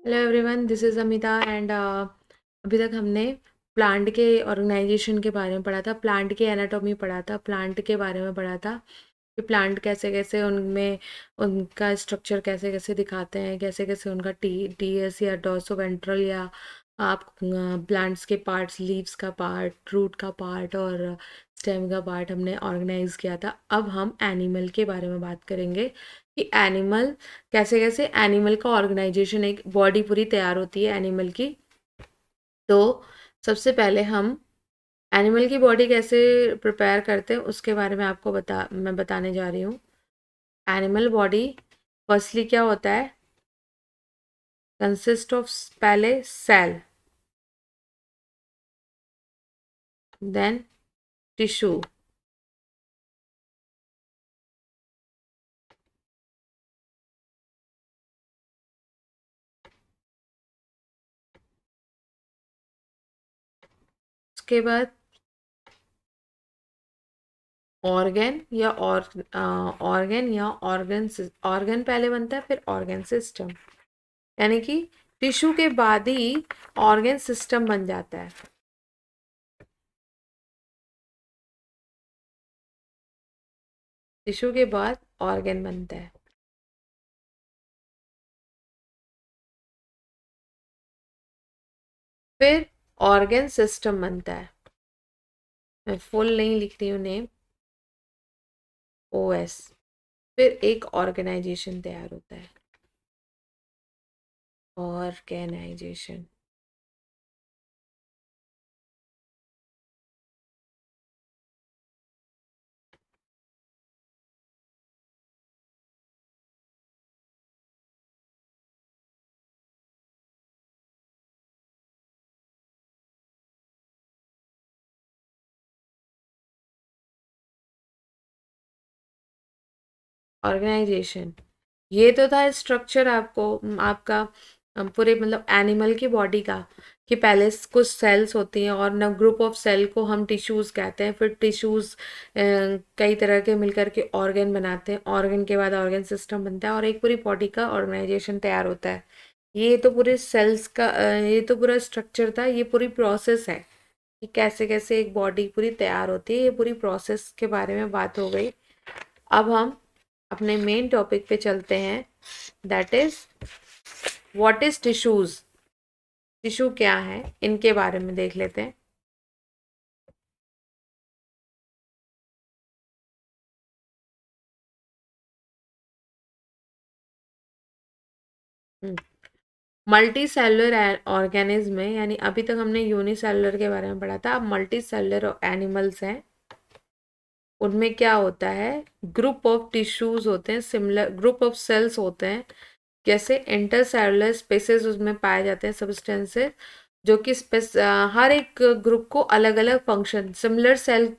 Hello everyone, this is Amita and अभी तक हमने प्लांट के ऑर्गेनाइजेशन के बारे में पढ़ा था, प्लांट की एनाटॉमी पढ़ा था, प्लांट के बारे में पढ़ा था कि प्लांट कैसे कैसे उनमें उनका स्ट्रक्चर कैसे कैसे दिखाते हैं, कैसे कैसे उनका टीएस या डोर्सोवेंट्रल या आप प्लांट्स के पार्ट्स, लीव्स का पार्ट, रूट का पार्ट और स्टेम का पार्ट हमने ऑर्गेनाइज किया था। अब हम एनिमल के बारे में बात करेंगे कि एनिमल कैसे कैसे एनिमल का ऑर्गेनाइजेशन, एक बॉडी पूरी तैयार होती है एनिमल की। तो सबसे पहले हम एनिमल की बॉडी कैसे प्रिपेयर करते हैं उसके बारे में आपको मैं बताने जा रही हूँ। एनिमल बॉडी फर्स्टली क्या होता है, कंसिस्ट ऑफ पहले सेल, देन टिश्यू, उसके बाद ऑर्गन या ऑर्गन या ऑर्गन पहले बनता है, फिर ऑर्गन सिस्टम, यानी कि टिश्यू के बाद ही ऑर्गन सिस्टम बन जाता है। टिश्यू के बाद ऑर्गन बनता है। फिर ऑर्गन सिस्टम बनता है। मैं फुल नहीं लिख रही हूँ नेम, ओएस। फिर एक ऑर्गेनाइजेशन तैयार होता है, ऑर्गेनाइजेशन। ऑर्गेनाइजेशन ये तो था स्ट्रक्चर आपको, आपका पूरे मतलब एनिमल की बॉडी का, कि पहले कुछ सेल्स होती हैं और न ग्रुप ऑफ सेल को हम टिश्यूज कहते हैं, फिर टिश्यूज कई तरह के मिलकर के ऑर्गन बनाते हैं, ऑर्गन के बाद ऑर्गन सिस्टम बनता है और एक पूरी बॉडी का ऑर्गेनाइजेशन तैयार होता है। ये तो पूरे सेल्स का ये तो पूरा स्ट्रक्चर था, ये पूरी प्रोसेस है कि कैसे कैसे एक बॉडी पूरी तैयार होती है। ये पूरी प्रोसेस के बारे में बात हो गई। अब हम अपने मेन टॉपिक पे चलते हैं, that is what is tissues. Tissue क्या है इनके बारे में देख लेते हैं। मल्टी सेलुलर ऑर्गेनिज्म है, यानी अभी तक हमने यूनिसेलुलर के बारे में पढ़ा था, अब मल्टी सेलुलर एनिमल्स हैं। उनमें क्या होता है, ग्रुप ऑफ टिश्यूज होते हैं, सिमिलर ग्रुप ऑफ सेल्स होते हैं, जैसे इंटरसेलुलर स्पेसेस उसमें पाए जाते हैं सब्सटेंसेस, जो कि हर एक ग्रुप को अलग अलग फंक्शन, सिमिलर सेल,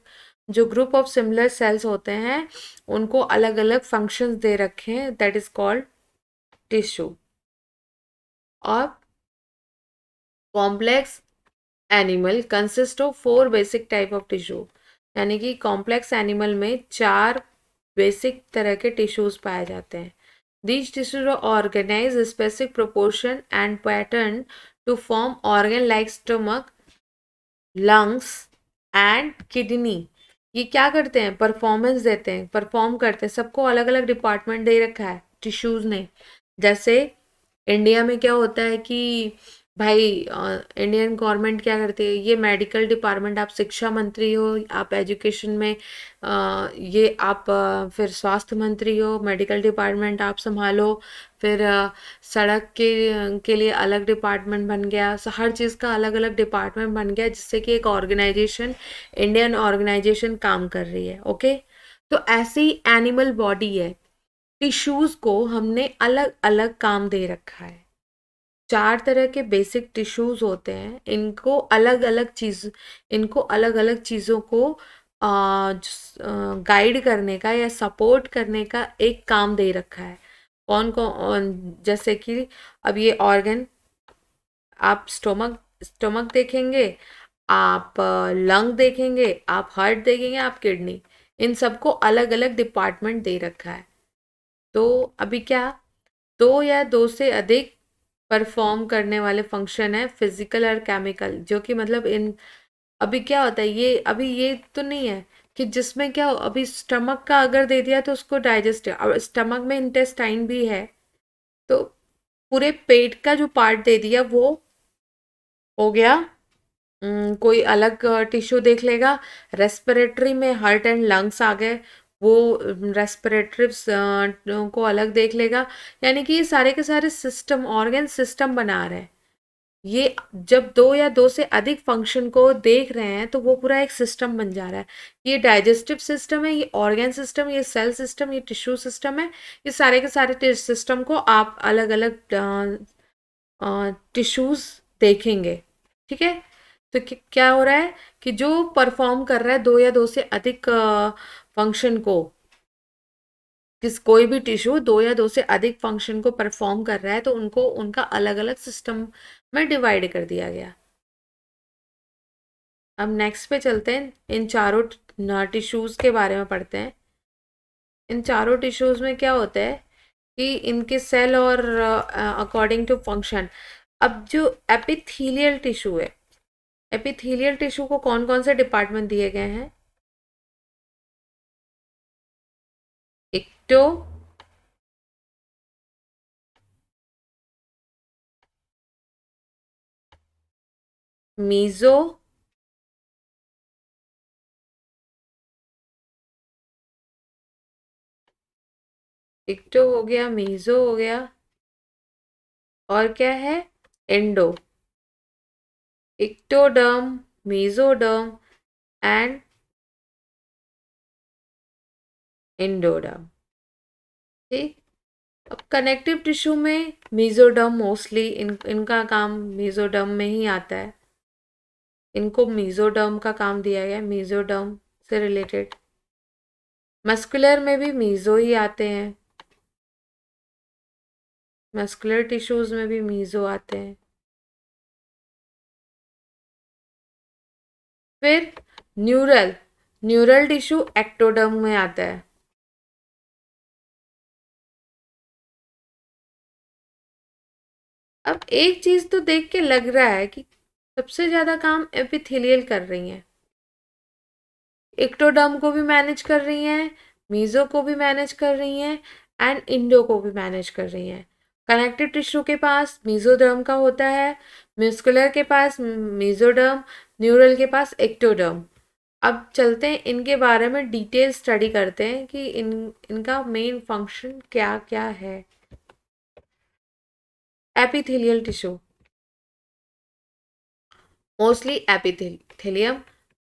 जो ग्रुप ऑफ सिमिलर सेल्स होते हैं उनको अलग अलग फंक्शंस दे रखे हैं, दैट इज कॉल्ड टिश्यू। और complex animal consist of 4 basic type of tissue, यानी कि कॉम्प्लेक्स एनिमल में 4 बेसिक तरह के टिश्यूज पाए जाते हैं। These tissues are organized in specific proportion and pattern to form organ like stomach, lungs and kidney। ये क्या करते हैं, परफॉर्मेंस देते हैं, परफॉर्म करते हैं, सबको अलग अलग डिपार्टमेंट दे रखा है टिश्यूज ने। जैसे इंडिया में क्या होता है कि भाई इंडियन गवर्नमेंट क्या करती है, ये मेडिकल डिपार्टमेंट, आप शिक्षा मंत्री हो, आप एजुकेशन में ये आप फिर स्वास्थ्य मंत्री हो, मेडिकल डिपार्टमेंट आप संभालो। फिर सड़क के लिए अलग डिपार्टमेंट बन गया, हर चीज़ का अलग अलग डिपार्टमेंट बन गया, जिससे कि एक ऑर्गेनाइजेशन, इंडियन ऑर्गेनाइजेशन काम कर रही है। ओके, तो ऐसी एनिमल बॉडी है, टिश्यूज को हमने अलग अलग काम दे रखा है। 4 तरह के बेसिक टिश्यूज होते हैं, इनको अलग अलग चीज़ों को गाइड करने का या सपोर्ट करने का एक काम दे रखा है। कौन कौन, जैसे कि अब ये ऑर्गन, आप स्टोमक देखेंगे, आप लंग देखेंगे, आप हार्ट देखेंगे, आप किडनी, इन सबको अलग अलग डिपार्टमेंट दे रखा है। तो अभी क्या, दो या दो से अधिक परफॉर्म करने वाले फंक्शन है फिजिकल और केमिकल, जो कि मतलब इन अभी क्या होता है, ये अभी ये तो नहीं है कि जिसमें क्या अभी स्टमक का अगर दे दिया तो उसको डाइजेस्ट, और स्टमक में इंटेस्टाइन भी है, तो पूरे पेट का जो पार्ट दे दिया वो हो गया। कोई अलग टिश्यू देख लेगा। रेस्पिरेटरी में हार्ट एंड लंग्स आ गए, वो रेस्पिरेटरी को अलग देख लेगा। यानी कि ये सारे के सारे सिस्टम, ऑर्गन सिस्टम बना रहे हैं। ये जब दो या दो से अधिक फंक्शन को देख रहे हैं तो वो पूरा एक सिस्टम बन जा रहा है। ये डाइजेस्टिव सिस्टम है, ये ऑर्गन सिस्टम, ये सेल सिस्टम, ये टिश्यू सिस्टम है। ये सारे के सारे सिस्टम को आप अलग अलग टिश्यूज देखेंगे। ठीक है। तो क्या हो रहा है कि जो परफॉर्म कर रहा है दो या दो से अधिक फंक्शन को, कोई भी टिश्यू दो या दो से अधिक फंक्शन को परफॉर्म कर रहा है तो उनको उनका अलग अलग सिस्टम में डिवाइड कर दिया गया। अब नेक्स्ट पे चलते हैं, इन चारों टिश्यूज के बारे में पढ़ते हैं। इन चारों टिश्यूज में क्या होता है कि इनके सेल और अकॉर्डिंग टू फंक्शन। अब जो एपिथीलियल टिश्यू है, एपिथेलियल टिश्यू को कौन कौन से डिपार्टमेंट दिए गए हैं? इक्टो, मीजो, इक्टो हो गया, मीजो हो गया, और क्या है? Endo. Ectoderm, mesoderm and endoderm. ठीक। अब कनेक्टिव टिश्यू में मीजोडर्म मोस्टली इनका काम मीजोडर्म में ही आता है। इनको मीजोडर्म का काम दिया गया है, मीजोडर्म से रिलेटेड। मस्कुलर में भी मीजो ही आते हैं, मस्कुलर टिश्यूज में भी मीजो आते हैं। फिर न्यूरल, न्यूरल टिश्यू एक्टोडर्म में आता है। अब एक चीज तो देख के लग रहा है कि सबसे ज्यादा काम एपिथेलियल कर रही हैं। एक्टोडर्म को भी मैनेज कर रही हैं, मीजो को भी मैनेज कर रही हैं, एंड इंडो को भी मैनेज कर रही हैं। कनेक्टिव टिश्यू के पास मीजोडर्म का होता है, म्यूस्कुलर के पास मीजोडर्म, न्यूरल के पास एक्टोडर्म। अब चलते हैं इनके बारे में डिटेल स्टडी करते हैं कि इनका मेन फंक्शन क्या क्या है। Epithelial tissue, mostly epithelium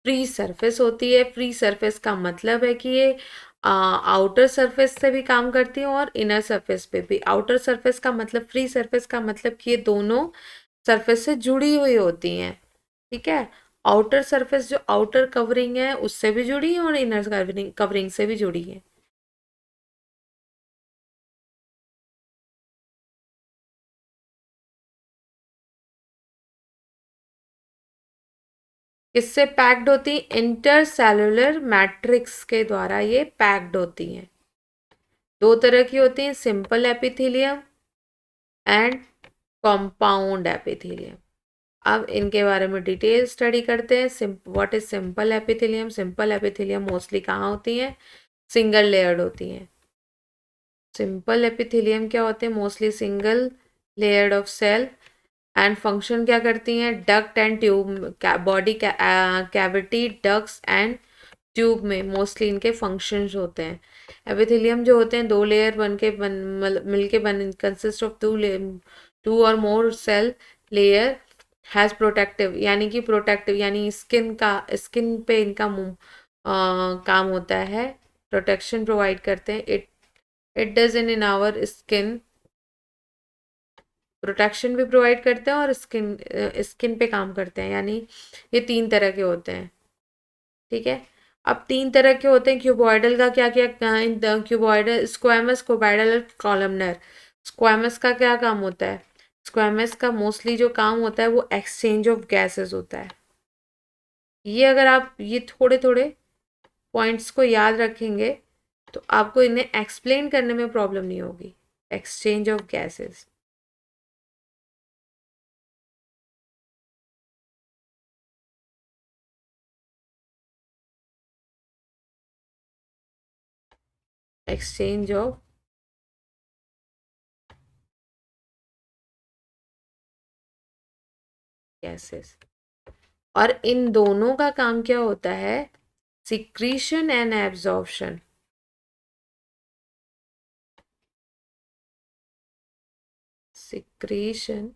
free surface होती है। फ्री सरफेस का मतलब है कि ये आउटर सरफेस से भी काम करती है और इनर सरफेस पे भी। आउटर सरफेस का मतलब, फ्री सरफेस का मतलब कि ये दोनों सरफेस से जुड़ी हुई होती हैं। ठीक है। आउटर सरफेस जो आउटर कवरिंग है उससे भी जुड़ी है और इनर कवरिंग कवरिंग से भी जुड़ी है। किससे पैक्ड होती? इंटरसेलुलर मैट्रिक्स के द्वारा ये पैक्ड होती हैं। दो तरह की होती हैं, simple epithelium and compound epithelium. अब इनके बारे में डिटेल स्टडी करते हैं। What is simple epithelium? Simple epithelium mostly कहाँ होती हैं? सिंगल लेयर्ड होती हैं। सिंपल एपिथेलियम क्या होते हैं? Mostly single layered of cell. And function क्या करती हैं? Duct and tube, body cavity, ducts and tube में मोस्टली इनके फंक्शंस होते हैं। एपिथेलियम जो होते हैं दो लेयर बन के मिलके बन कंसिस्ट ऑफ टू और मोर सेल लेयर, हैज प्रोटेक्टिव, यानी कि प्रोटेक्टिव यानी स्किन का, स्किन पे इनका काम होता है, प्रोटेक्शन प्रोवाइड करते हैं। It does in our skin, protection भी प्रोवाइड करते हैं और स्किन स्किन पे काम करते हैं। यानी ये तीन तरह के होते हैं। ठीक है। अब तीन तरह के होते हैं। क्यूबॉइडल का क्या क्या? क्यूबॉइडल, स्क्वैमस, क्यूबॉइडल और कॉलमनर। स्क्वैमस का क्या काम होता है? स्क्वैमस का मोस्टली जो काम होता है वो एक्सचेंज ऑफ गैसेस होता है। ये अगर आप ये थोड़े थोड़े पॉइंट्स को याद रखेंगे तो आपको इन्हें एक्सप्लेन करने में प्रॉब्लम नहीं होगी। Exchange of gases. Exchange of gases. और इन दोनों का काम क्या होता है? Secretion and absorption. Secretion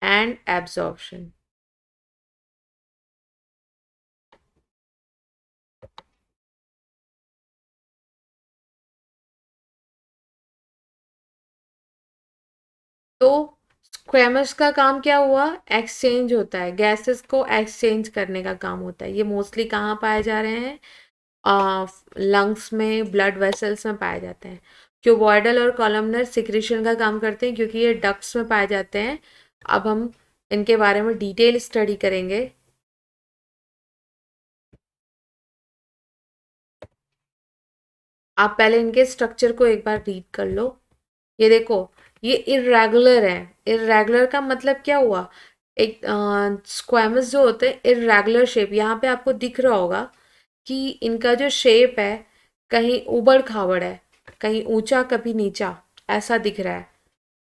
and absorption. तो स्क्वेमस का काम क्या हुआ? एक्सचेंज होता है, गैसेस को एक्सचेंज करने का काम होता है। ये मोस्टली कहाँ पाए जा रहे हैं? लंग्स में, ब्लड वेसल्स में पाए जाते हैं। क्यूबॉइडल और कॉलमनर सिक्रीशन का काम करते हैं क्योंकि ये डक्ट्स में पाए जाते हैं। अब हम इनके बारे में डिटेल स्टडी करेंगे। आप पहले इनके स्ट्रक्चर को एक बार रीड कर लो। ये देखो, ये इरेगुलर है। इरेगुलर का मतलब क्या हुआ? एक स्क्वेमस जो होते हैं इरेगुलर शेप, यहाँ पे आपको दिख रहा होगा कि इनका जो शेप है कहीं उबड़ खाबड़ है, कहीं ऊंचा कभी नीचा, ऐसा दिख रहा है।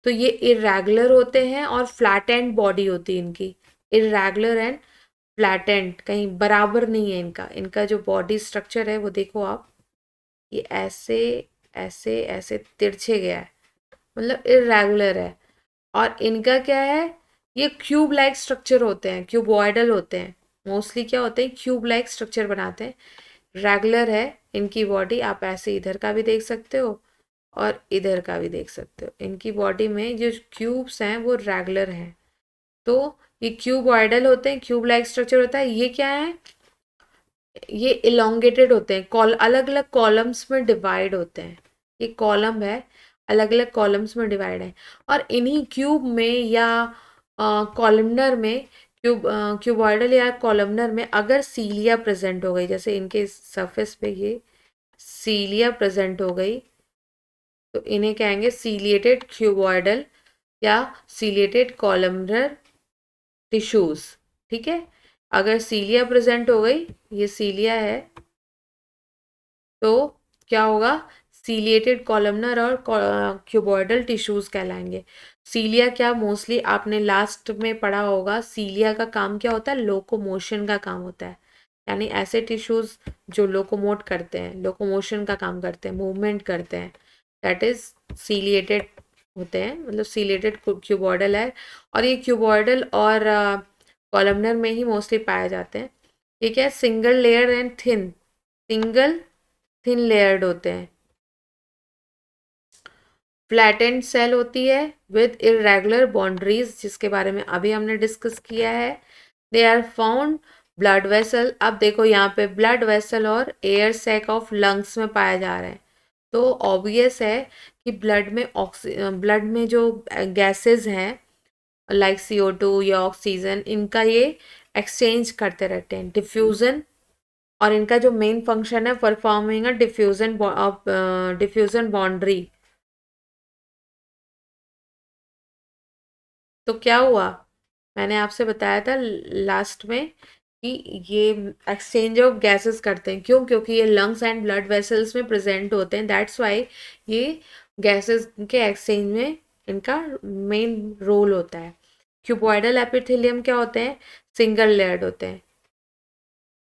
तो ये इरेगुलर होते हैं और फ्लैटेंड बॉडी होती है इनकी। इरेगुलर एंड फ्लैटेंड, कहीं बराबर नहीं है इनका। इनका जो बॉडी स्ट्रक्चर है वो देखो आप, ये ऐसे ऐसे ऐसे तिरछे गया है, मतलब इरेगुलर है। और इनका क्या है? ये क्यूब लाइक स्ट्रक्चर होते हैं, क्यूबॉइडल होते हैं। मोस्टली क्या होते हैं? क्यूब लाइक स्ट्रक्चर बनाते हैं। रेगुलर है इनकी बॉडी। आप ऐसे इधर का भी देख सकते हो और इधर का भी देख सकते हो। इनकी बॉडी में जो क्यूब्स हैं वो रेगुलर हैं। तो ये क्यूबॉइडल होते हैं, क्यूब लाइक स्ट्रक्चर होता है। ये क्या है? ये इलोंगेटेड होते हैं, अलग अलग कॉलम्स में डिवाइड होते हैं। ये कॉलम है, अलग अलग कॉलम्स में डिवाइड है। और इन्हीं क्यूब में या कॉलमनर में, क्यूबॉइडल या कॉलमनर में अगर सीलिया प्रेजेंट हो गई, जैसे इनके सरफेस पे ये सीलिया प्रेजेंट हो गई, तो इन्हें कहेंगे सीलिएटेड क्यूबॉइडल या सीलिएटेड कॉलमनर टिश्यूज। ठीक है, अगर सीलिया प्रेजेंट हो गई, ये सीलिया है, तो क्या होगा? सीलिएटेड कॉलमनर और क्यूबॉइडल टिश्यूज कहलाएंगे। सीलिया क्या, मोस्टली आपने लास्ट में पढ़ा होगा, सीलिया का काम क्या होता है? लोकोमोशन का काम होता है। यानी ऐसे टिश्यूज जो लोकोमोट करते हैं, लोकोमोशन का काम करते हैं, मूवमेंट करते हैं, दैट इज सीलिएटेड होते हैं, मतलब सीलिएटेड क्यूबॉइडल है। और ये क्यूबॉइडल और कॉलमनर में ही मोस्टली पाए जाते हैं। ये क्या है? Single layer and thin, single thin layered होते हैं। फ्लैटेंड सेल होती है विद इरेगुलर बाउंड्रीज, जिसके बारे में अभी हमने डिस्कस किया है। They are found blood vessel. अब देखो यहाँ पे ब्लड वेसल और एयर सैक ऑफ लंग्स में पाया जा रहा है। तो ऑब्वियस है कि ब्लड में जो गैसेस हैं लाइक CO2 या ऑक्सीजन, इनका ये एक्सचेंज करते रहते हैं, डिफ्यूजन। और इनका जो मेन फंक्शन है, परफॉर्मिंग अ डिफ्यूजन बाउंड्री। तो क्या हुआ? मैंने आपसे बताया था लास्ट में कि ये एक्सचेंज ऑफ गैसेस करते हैं। क्यों? क्योंकि ये लंग्स एंड ब्लड वेसल्स में प्रेजेंट होते हैं, दैट्स वाई ये गैसेस के एक्सचेंज में इनका मेन रोल होता है। क्यूबॉइडल एपिथेलियम क्या होते हैं? सिंगल लेयर्ड होते हैं।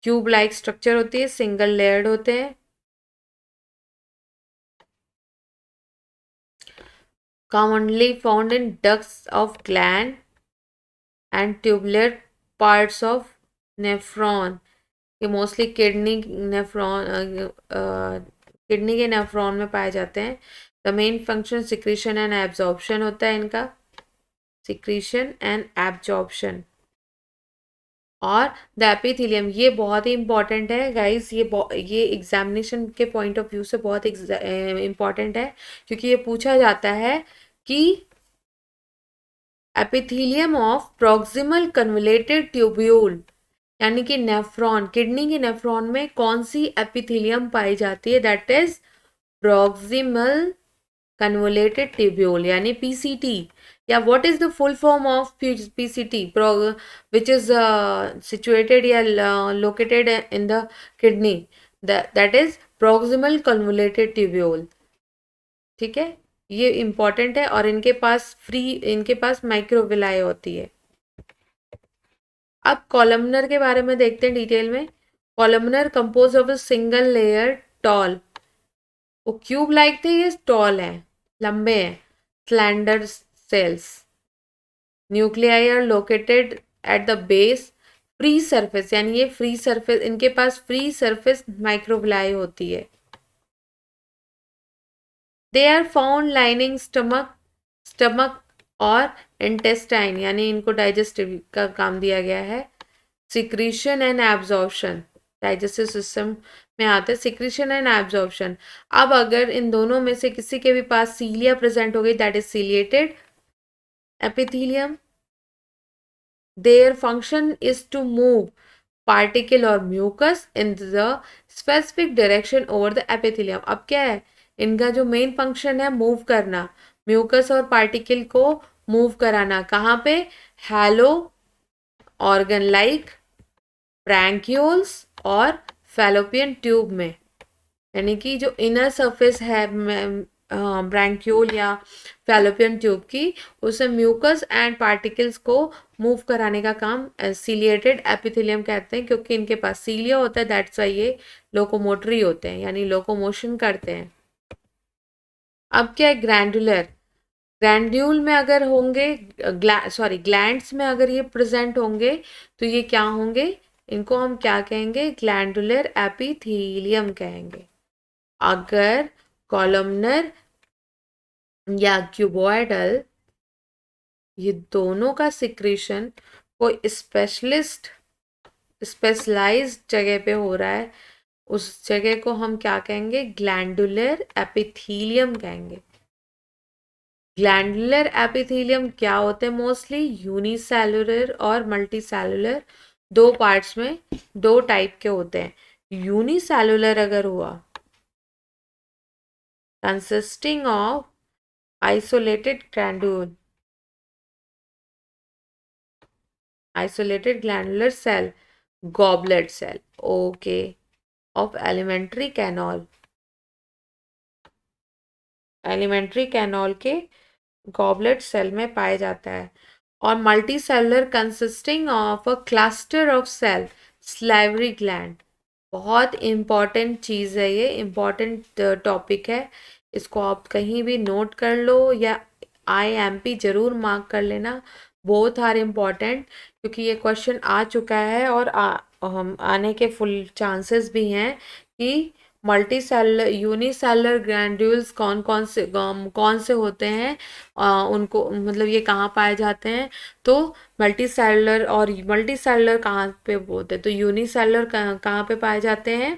क्यूब लाइक स्ट्रक्चर होती है, सिंगल लेयर्ड होते हैं। commonly found in ducts of gland and tubular parts of nephron। ये मोस्टली किडनी के नेफ्रॉन में पाए जाते हैं। The main function secretion and absorption होता है इनका, सिक्रीशन एंड एब्जॉर्प्शन। और द एपिथेलियम, ये बहुत ही इंपॉर्टेंट है गाइस। ये एग्जामिनेशन के पॉइंट ऑफ व्यू से बहुत इंपॉर्टेंट है, क्योंकि ये पूछा जाता है कि epithelium of proximal convoluted tubule, यानी कि नेफ्रॉन, किडनी के नेफ्रॉन में कौन सी एपिथेलियम पाई जाती है? That is proximal convoluted tubule यानी पीसीटी, या what is the full form of PCT, which is situated या located in the kidney, that is proximal convoluted tubule. ठीक है, ये इंपॉर्टेंट है, और इनके पास माइक्रोविलाई होती है। अब कॉलमनर के बारे में देखते हैं डिटेल में। Columnar composed of a single layer tall, वो क्यूब लाइक थे, ये टॉल है, लंबे हैं, slender cells, nuclei are located at the base, free surface यानी ये फ्री सरफेस, इनके पास फ्री सरफेस माइक्रोविलाई होती है। They are found lining stomach और इंटेस्टाइन यानी इनको डाइजेस्टिव का काम दिया गया है। Secretion and absorption, digestive system में आते हैं सिक्रीशन एंड एब्जॉर्प्शन। अब अगर इन दोनों में से किसी के भी पास सीलिया प्रेजेंट हो गई, that is ciliated epithelium, their function is to move particle और mucus in the specific direction over the epithelium. अब क्या है, इनका जो मेन फंक्शन है मूव करना, म्यूकस और पार्टिकल को मूव कराना, कहाँ पे, हैलो ऑर्गन लाइक ब्रैंक्यूल्स और फैलोपियन ट्यूब में, यानी कि जो इनर सरफेस है ब्रैंक्यूल या फैलोपियन ट्यूब की, उसे म्यूकस एंड पार्टिकल्स को मूव कराने का काम सीलिएटेड एपिथेलियम कहते हैं, क्योंकि इनके पास सीलिया होता है, दैट्स वाई ये लोकोमोटरी होते हैं यानी लोकोमोशन करते हैं। अब क्या है, ग्रैंडुलर, ग्रैंड्यूल में अगर होंगे, ग्लैंड्स में अगर ये प्रेजेंट होंगे तो ये क्या होंगे, इनको हम क्या कहेंगे, ग्लैंडुलर एपिथेलियम कहेंगे। अगर कॉलमनर या क्यूबॉइडल, ये दोनों का सिक्रीशन कोई स्पेशलाइज्ड जगह पे हो रहा है, उस जगह को हम क्या कहेंगे, ग्लैंडुलर एपिथेलियम कहेंगे। ग्लैंडुलर एपिथेलियम क्या होते हैं, मोस्टली यूनिसेलुलर और मल्टीसेलुलर, दो पार्ट्स में, दो टाइप के होते हैं। यूनिसेलुलर अगर हुआ, consisting of isolated glandular cell, goblet cell, okay, of alimentary canal, alimentary canal के goblet cell में पाया जाता है। और multicellular consisting of a cluster of cell, salivary gland, बहुत इम्पॉर्टेंट चीज़ है, ये इम्पॉर्टेंट टॉपिक है, इसको आप कहीं भी नोट कर लो या IMP जरूर मार्क कर लेना, बोथ आर इम्पॉर्टेंट, क्योंकि ये क्वेश्चन आ चुका है और हम आने के फुल चांसेस भी हैं कि मल्टीसेलुलर यूनिसेलुलर ग्रैंड्यूल्स कौन से होते हैं, उनको मतलब ये कहाँ पाए जाते हैं, तो मल्टीसेलुलर कहाँ पे होते हैं, तो यूनिसेलुलर कहाँ पे पाए जाते हैं,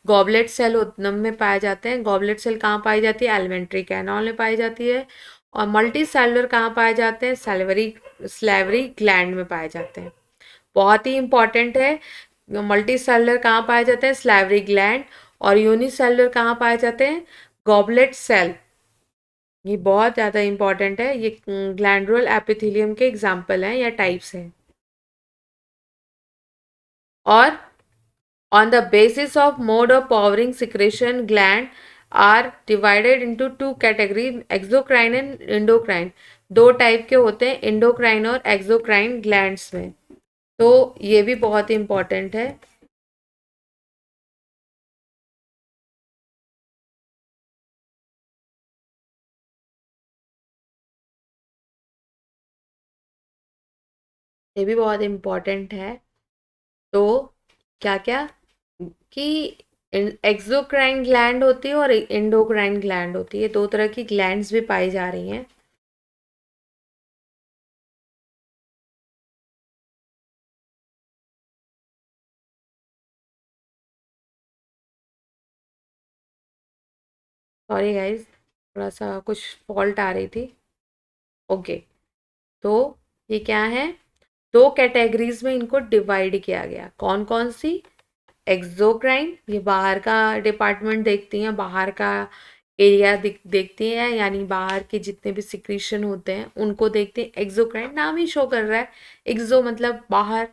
गॉबलेट सेल में पाए जाते हैं। गॉबलेट सेल कहाँ पाई जाती है, एलिमेंट्री कैनाल में पाई जाती है। और मल्टीसेलुलर कहाँ पाए जाते हैं, सैलिवरी ग्लैंड में पाए जाते हैं। बहुत ही इंपॉर्टेंट है, मल्टीसेलुलर कहाँ पाए जाते हैं, सैलिवरी ग्लैंड, और यूनिसेलुलर कहाँ पाए जाते हैं, गॉबलेट सेल। ये बहुत ज़्यादा इंपॉर्टेंट है, ये ग्लैंडुलर एपिथेलियम के एग्जाम्पल हैं या टाइप्स हैं। और on the basis of mode of powering secretion, gland are divided into two categories, exocrine and endocrine, दो टाइप के होते हैं, endocrine और exocrine glands में, तो ये भी बहुत इंपॉर्टेंट है। ये भी बहुत इंपॉर्टेंट है। तो क्या क्या कि एक्सोक्राइन ग्लैंड होती है और एंडोक्राइन ग्लैंड होती है, दो तरह की ग्लैंड्स भी पाई जा रही हैं। सॉरी गाइज, थोड़ा सा कुछ फॉल्ट आ रही थी। ओके, तो ये क्या है, दो कैटेगरीज में इनको डिवाइड किया गया, कौन कौन सी, एक्सोक्राइन, ये बाहर का डिपार्टमेंट देखती हैं, बाहर का एरिया देखते हैं, यानी बाहर के जितने भी सिक्रीशन होते हैं उनको देखते हैं। एक्सोक्राइन नाम ही शो कर रहा है, एक्सो मतलब बाहर,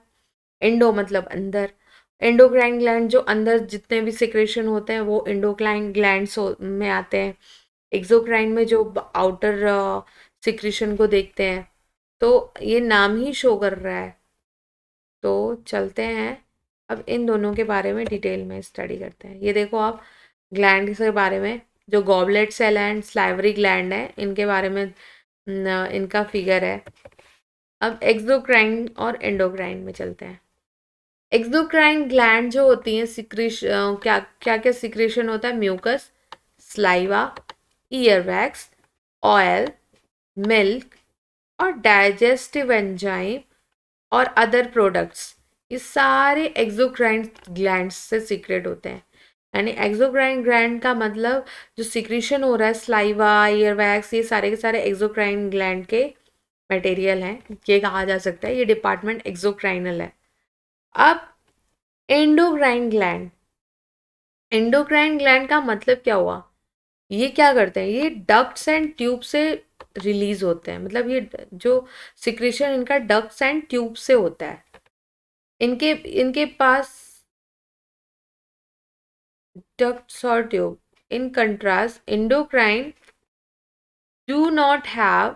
एंडो मतलब अंदर। एंडोक्राइन ग्लैंड जो अंदर जितने भी सिक्रेशन होते हैं वो एंडोक्राइन ग्लैंड्स में आते हैं। एक्सोक्राइन में जो आउटर सिक्रेशन को देखते हैं, तो ये नाम ही शो कर रहा है। तो चलते हैं अब इन दोनों के बारे में डिटेल में स्टडी करते हैं। ये देखो आप ग्लैंड के बारे में, जो goblet cell and salivary gland है इनके बारे में इनका फिगर है। अब एक्सोक्राइन और एंडोक्राइन में चलते हैं। एक्सोक्राइन ग्लैंड जो होती हैं सिक्रेशन, क्या क्या क्या सिक्रेशन होता है? Mucus, saliva, ear wax, oil, milk और डाइजेस्टिव एंजाइम और अदर प्रोडक्ट्स, ये सारे एक्सोक्राइन ग्लैंड्स से सीक्रेट होते हैं। यानी एक्सोक्राइन ग्लैंड का मतलब जो सिक्रीशन हो रहा है, स्लाइवा, ईयर वैक्स, ये सारे के सारे एक्सोक्राइन ग्लैंड के मटेरियल हैं, ये कहा जा सकता है। ये डिपार्टमेंट एक्सोक्राइनल है। अब एंडोक्राइन ग्लैंड, एंडोक्राइन ग्लैंड का मतलब क्या हुआ? ये क्या करते हैं? ये डक्ट्स एंड ट्यूब से रिलीज होते हैं, मतलब ये जो सिक्रेशन इनका डक्ट्स एंड ट्यूब से होता है। इनके इनके पास ducts or tube. In contrast, endocrine do not have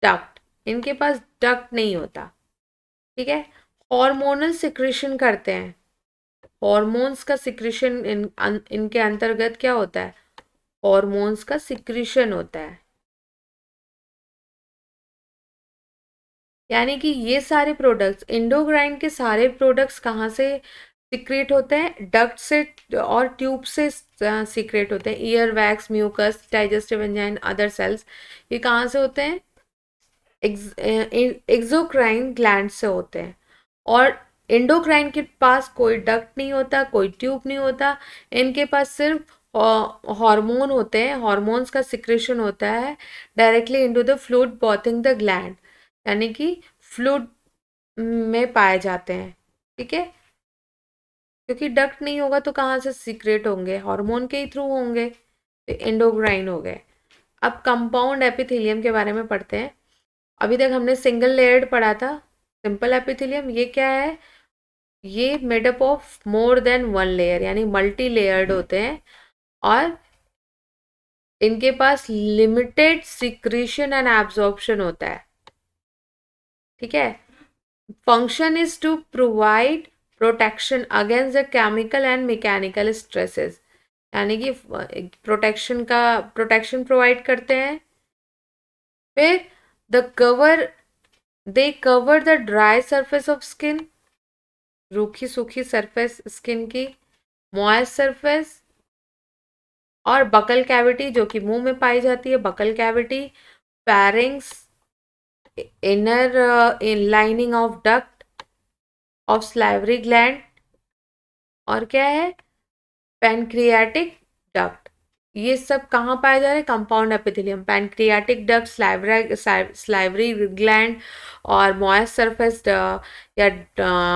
duct. इनके पास duct नहीं होता, ठीक है। हॉर्मोनल सिक्रेशन करते हैं, हॉर्मोन्स का सिक्रेशन इनके अंतर्गत क्या होता है? हॉर्मोन्स का सिक्रेशन होता है। यानी कि ये सारे प्रोडक्ट्स, एंडोक्राइन के सारे प्रोडक्ट्स कहाँ से सीक्रेट होते हैं? डक्ट से और ट्यूब से सीक्रेट होते हैं। Ear wax, mucus, digestive enzyme, other cells, ये कहाँ से होते हैं? एक्सोक्राइन ग्लैंड से होते हैं। और एंडोक्राइन के पास कोई डक्ट नहीं होता, कोई ट्यूब नहीं होता, इनके पास सिर्फ हार्मोन होते हैं, हार्मोन्स का सिक्रेशन होता है directly into the fluid bathing the gland, यानी कि फ्लूइड में पाए जाते हैं, ठीक है। क्योंकि डक्ट नहीं होगा तो कहाँ से सीक्रेट होंगे? हार्मोन के ही थ्रू होंगे। तो एंडोक्राइन हो गए। अब कंपाउंड एपिथेलियम के बारे में पढ़ते हैं। अभी तक हमने सिंगल लेयर्ड पढ़ा था, सिंपल एपिथेलियम। ये क्या है? ये made up of more than one layer, यानी मल्टी लेयर्ड होते हैं और इनके पास लिमिटेड सिक्रीशन एंड एब्जॉर्प्शन होता है, ठीक है। Function is to provide protection against the chemical and mechanical stresses, यानी कि प्रोटेक्शन प्रोवाइड करते हैं। फिर they cover the dry surface of skin, रूखी सूखी सरफेस स्किन की, मॉइस्ट सरफेस, और बकल कैविटी जो कि मुंह में पाई जाती है, buccal cavity, पैरिंग्स, inner lining of duct of salivary gland, और क्या है? Pancreatic duct. ये सब कहाँ पाए जा रहे हैं? Compound epithelium, pancreatic duct, salivary gland और मॉइस्ट सरफेस या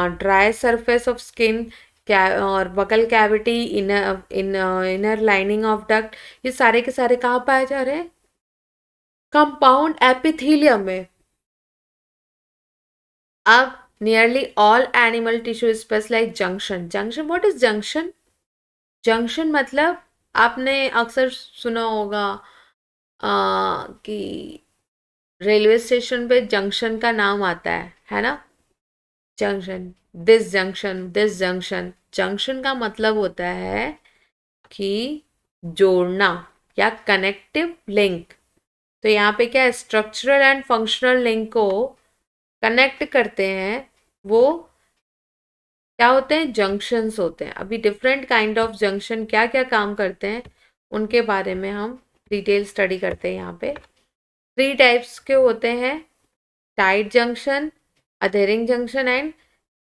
ड्राई सरफेस ऑफ स्किन, क्या, और buccal cavity, inner lining of duct, ये सारे के सारे कहाँ पाए जा रहे हैं? कंपाउंड एपिथेलियम में। अब nearly all animal tissue specialize junction. Junction, what is junction? Junction मतलब आपने अक्सर सुना होगा कि रेलवे स्टेशन पे जंक्शन का नाम आता है ना? Junction, this junction, this junction. Junction का मतलब होता है कि जोड़ना या कनेक्टिव लिंक। तो यहाँ पे क्या है? स्ट्रक्चरल एंड फंक्शनल लिंक को कनेक्ट करते हैं, वो क्या होते हैं? जंक्शंस होते हैं। अभी डिफरेंट काइंड ऑफ जंक्शन क्या क्या काम करते हैं उनके बारे में हम डिटेल स्टडी करते हैं। यहाँ पे 3 टाइप्स के होते हैं: tight junction, adhering junction and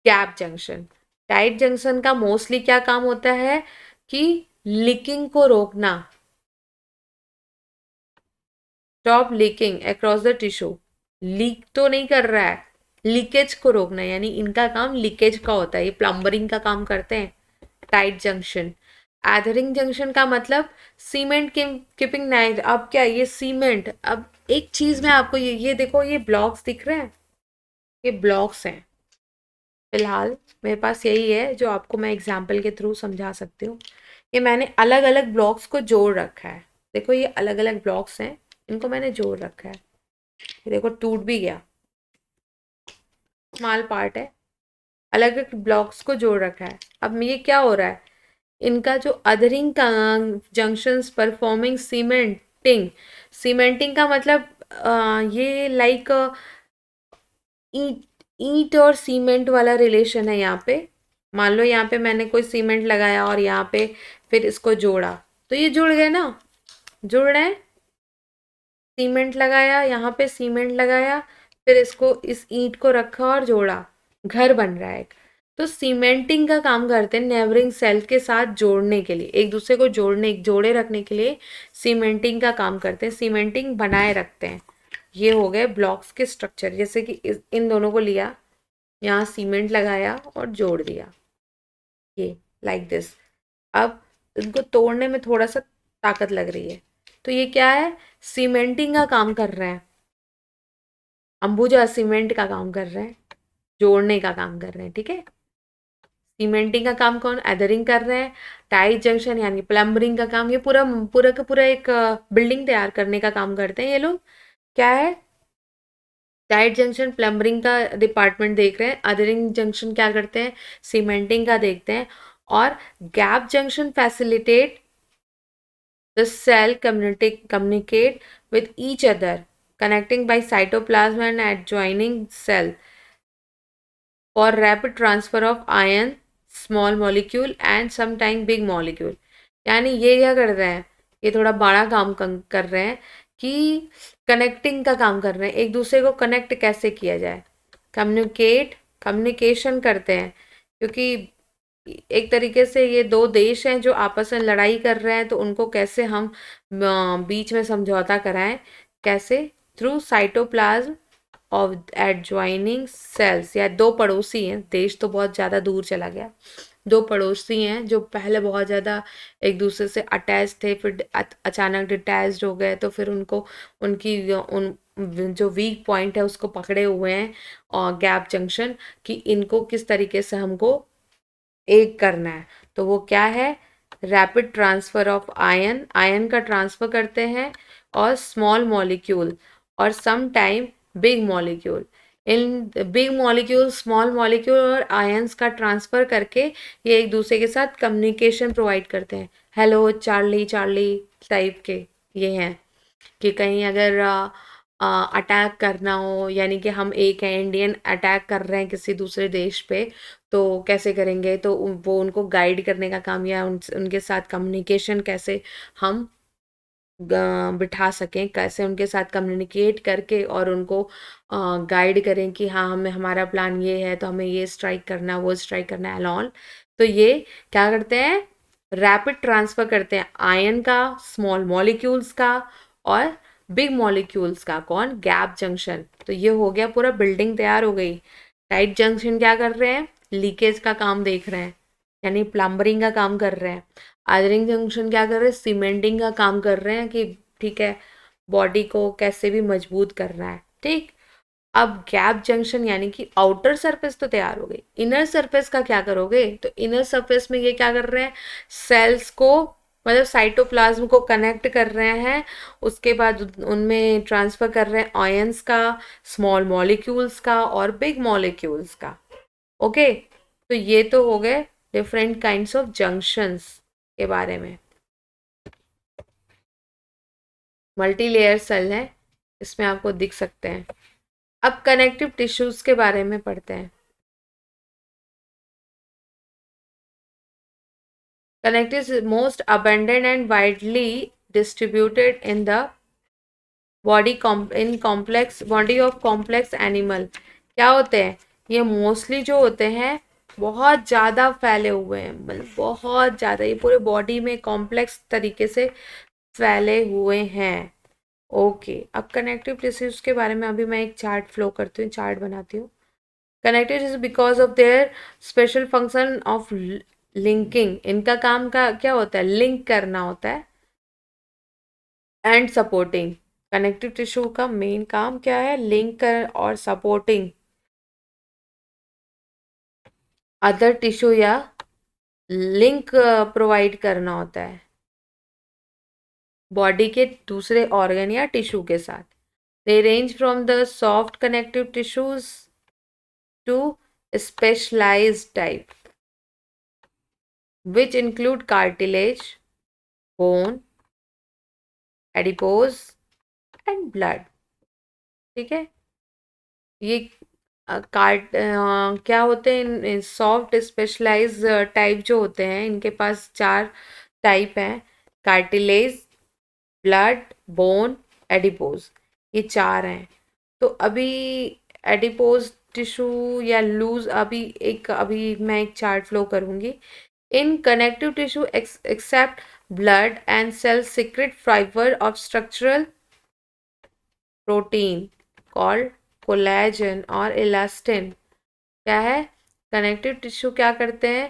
gap junction. Tight junction का मोस्टली क्या काम होता है कि लीकिंग को रोकना, stop leaking across the tissue. Leak तो नहीं कर रहा है, लीकेज को रोकना, यानी इनका काम लीकेज का होता है, ये प्लम्बरिंग का काम करते हैं। Tight junction. एथरिंग जंक्शन का मतलब सीमेंट कीपिंग नाइट। अब क्या ये सीमेंट, अब एक चीज मैं आपको ये देखो, ये ब्लॉक्स दिख रहे हैं, ये ब्लॉक्स हैं। फिलहाल मेरे पास यही है जो आपको मैं एग्जाम्पल के थ्रू समझा सकती हूँ। ये मैंने अलग अलग ब्लॉक्स को जोड़ रखा है। देखो ये अलग अलग ब्लॉक्स हैं, इनको मैंने जोड़ रखा है। ये देखो टूट भी गया, स्मॉल पार्ट है, अलग अलग ब्लॉक्स को जोड़ रखा है। अब ये क्या हो रहा है, इनका जो adhering junctions performing cementing. Cementing का मतलब ये लाइक ईंट, ईंट और सीमेंट वाला रिलेशन है यहाँ पे। मान लो यहाँ पे मैंने कोई सीमेंट लगाया और यहाँ पे फिर इसको जोड़ा, तो ये जुड़ गए ना, जुड़ रहे हैं। सीमेंट लगाया, यहाँ पे सीमेंट लगाया, फिर इसको, इस ईंट को रखा और जोड़ा, घर बन रहा है एक। तो सीमेंटिंग का काम करते हैं नेबरिंग सेल के साथ जोड़ने के लिए, एक दूसरे को जोड़ने, जोड़े रखने के लिए सीमेंटिंग का काम करते हैं, सीमेंटिंग बनाए रखते हैं। ये हो गए ब्लॉक्स के स्ट्रक्चर, जैसे कि इन दोनों को लिया, यहाँ सीमेंट लगाया और जोड़ दिया, ये लाइक दिस। अब इनको तोड़ने में थोड़ा सा ताकत लग रही है, तो ये क्या है, सीमेंटिंग का काम कर रहे हैं। अंबुजा सीमेंट का काम कर रहे हैं, जोड़ने का काम कर रहे हैं, ठीक है। सीमेंटिंग का काम कौन, एदरिंग कर रहे हैं। टाइट जंक्शन यानी प्लम्बरिंग का काम, ये पूरा पूरा का पूरा एक बिल्डिंग तैयार करने का काम करते हैं ये लोग। क्या है, टाइट जंक्शन प्लम्बरिंग का डिपार्टमेंट देख रहे हैं, अदरिंग जंक्शन क्या करते हैं, सीमेंटिंग का देखते हैं। और gap junction facilitate the cell communicate with each other, connecting by cytoplasm and adjoining cell for rapid transfer of ion, small molecule and sometime big molecule। यानी ये क्या कर रहे हैं, ये थोड़ा बड़ा काम कर रहे हैं कि कनेक्टिंग का काम कर रहे हैं, एक दूसरे को कनेक्ट कैसे किया जाए, कम्युनिकेशन करते हैं। क्योंकि एक तरीके से ये दो देश हैं जो आपस में लड़ाई कर रहे हैं, तो उनको कैसे हम बीच में समझौता कराएं, कैसे, through cytoplasm of adjoining cells. या दो पड़ोसी हैं, देश तो बहुत ज़्यादा दूर चला गया, दो पड़ोसी हैं जो पहले बहुत ज़्यादा एक दूसरे से अटैच थे, फिर अचानक डिटैच्ड हो गए, तो फिर उनको उनकी उन जो वीक पॉइंट है उसको पकड़े हुए हैं, और गैप जंक्शन, कि इनको किस तरीके से हमको एक करना है। तो वो क्या है, rapid transfer of ion, ion का ट्रांसफर करते हैं, और स्मॉल मॉलिक्यूल और some time big molecule. In big molecule, small molecule और आयंस का ट्रांसफर करके ये एक दूसरे के साथ कम्युनिकेशन प्रोवाइड करते हैं। हेलो चार्ली चार्ली टाइप के ये हैं, कि कहीं अगर अटैक करना हो, यानी कि हम एक है इंडियन अटैक कर रहे हैं किसी दूसरे देश पे, तो कैसे करेंगे, तो वो उनको गाइड करने का काम, या उनके साथ कम्युनिकेशन कैसे हम बिठा सकें, कैसे उनके साथ कम्युनिकेट करके और उनको गाइड करें कि हाँ हमें, हमारा प्लान ये है, तो हमें ये स्ट्राइक करना, वो स्ट्राइक करना एंड ऑल। तो ये क्या करते हैं, रैपिड ट्रांसफर करते हैं आयन का, स्मॉल मॉलिक्यूल्स का और बिग मॉलिक्यूल्स का। कौन, गैप जंक्शन। तो ये हो गया, पूरा बिल्डिंग तैयार हो गई। टाइट जंक्शन क्या कर रहे हैं, लीकेज का काम देख रहे हैं, यानी प्लम्बरिंग का काम कर रहे हैं। आयरन जंक्शन क्या कर रहे हैं, सीमेंटिंग का काम कर रहे हैं, कि ठीक है बॉडी को कैसे भी मजबूत करना है, ठीक। अब गैप जंक्शन यानी कि आउटर सरफेस तो तैयार हो गई, इनर सरफेस का क्या करोगे, तो इनर सरफेस में ये क्या कर रहे हैं, सेल्स को, मतलब साइटोप्लाज्म को कनेक्ट कर रहे हैं, उसके बाद उनमें ट्रांसफर कर रहे हैं आयंस का, स्मॉल मॉलिक्यूल्स का और बिग मॉलिक्यूल्स का। ओके, तो ये तो हो गए डिफरेंट काइंड्स ऑफ जंक्शंस के बारे में। मल्टी लेयर सेल है, इसमें आपको दिख सकते हैं। अब कनेक्टिव टिश्यूज के बारे में पढ़ते हैं। Connective most abundant and widely distributed in the body, in complex body of complex animal. क्या होते हैं, ये मोस्टली जो होते हैं बहुत ज़्यादा फैले हुए हैं, मतलब बहुत ज़्यादा, ये पूरे बॉडी में कॉम्प्लेक्स तरीके से फैले हुए हैं। ओके, अब कनेक्टिव टिश्यूज के बारे में अभी मैं एक चार्ट फ्लो करती हूँ, चार्ट बनाती हूँ। Connective tissue because of their special function of linking, इनका काम का क्या होता है, लिंक करना होता है, एंड सपोर्टिंग। कनेक्टिव टिश्यू का मेन काम क्या है, लिंक कर और सपोर्टिंग अदर टिश्यू या लिंक प्रोवाइड करना होता है बॉडी के दूसरे ऑर्गन या टिश्यू के साथ। They range from the soft connective tissues to specialized type which include cartilage, bone, adipose and blood। ठीक है, ये क्या होते हैं, सॉफ्ट स्पेशलाइज टाइप जो होते हैं, इनके पास चार टाइप हैं, कार्टिलेज, ब्लड, बोन, एडिपोज, ये चार हैं। तो अभी एडिपोज टिश्यू या लूज, अभी मैं एक चार्ट फ्लो करूंगी। In connective tissue except blood and cell secrete fibre of structural protein called collagen और इलास्टिन। क्या है, कनेक्टिव टिश्यू क्या करते हैं,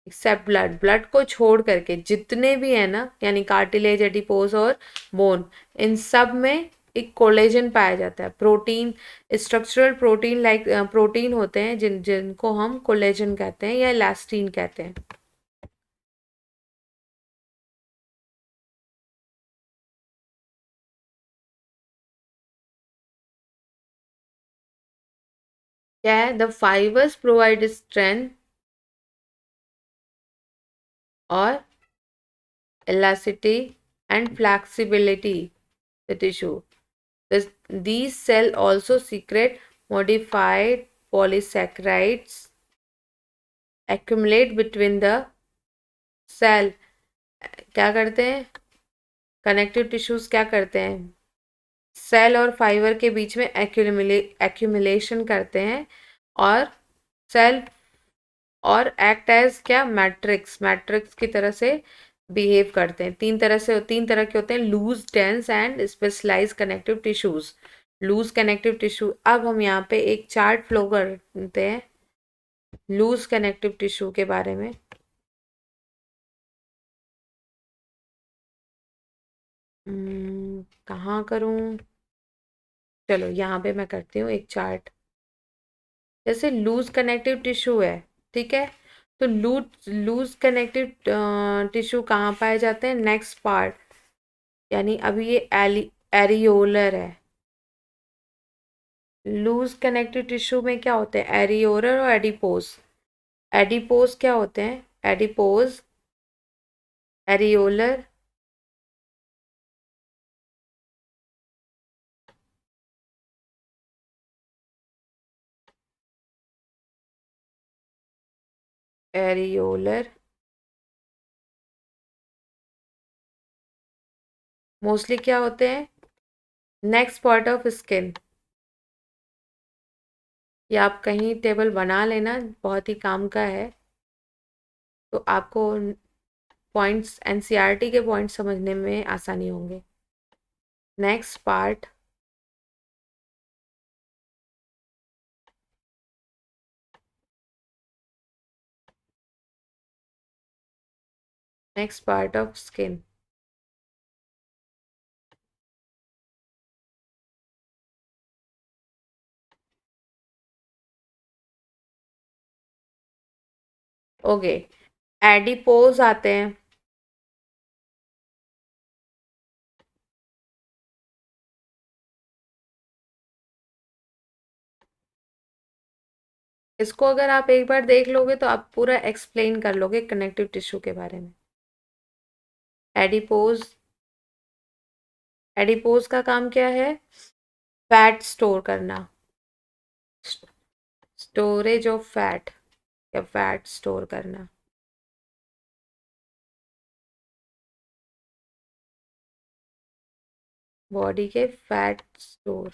एक्सेप्ट ब्लड, ब्लड को छोड़ करके जितने भी है ना, यानी कार्टिलेज, एडिपोज और बोन, इन सब में एक कोलेजन पाया जाता है, protein, structural protein like protein होते हैं जिनको हम कोलेजन कहते हैं या इलास्टिन कहते हैं। क्या है, द फाइबर्स प्रोवाइड स्ट्रेंथ और elasticity and flexibility the tissue. These cells also secrete modified polysaccharides accumulate between the cell। क्या करते हैं, कनेक्टिव टिश्यूज क्या करते हैं, सेल और फाइबर के बीच में एक्यूमुलेशन करते हैं, और सेल और एक्ट एज क्या, मैट्रिक्स, मैट्रिक्स की तरह से बिहेव करते हैं। तीन तरह के होते हैं, loose, dense and specialize connective tissues. Loose connective tissue, अब हम यहाँ पे एक चार्ट फ्लो करते हैं लूज कनेक्टिव टिश्यू के बारे में। कहाँ करूँ, चलो यहाँ पे मैं करती हूँ एक चार्ट। जैसे लूज कनेक्टिव टिश्यू है, ठीक है, तो लूज लूज कनेक्टिव टिश्यू कहाँ पाए जाते हैं, नेक्स्ट पार्ट, यानी अभी ये एरियोलर है। लूज कनेक्टिव टिश्यू में क्या होते हैं, एरियोलर और एडिपोज। एडिपोज क्या होते हैं, एडिपोज, एरियोलर, एरियोलर मोस्टली क्या होते हैं, नेक्स्ट पार्ट ऑफ स्किन। ये आप कहीं टेबल बना लेना, बहुत ही काम का है, तो आपको पॉइंट्स, एनसीईआरटी के पॉइंट्स समझने में आसानी होंगे। Next part, next part of skin. Okay, adipose आते हैं, इसको अगर आप एक बार देख लोगे तो आप पूरा एक्सप्लेन कर लोगे कनेक्टिव टिश्यू के बारे में। एडिपोज, एडिपोज का काम क्या है, फैट स्टोर करना, स्टोरेज ऑफ फैट या फैट स्टोर करना। बॉडी के फैट स्टोर।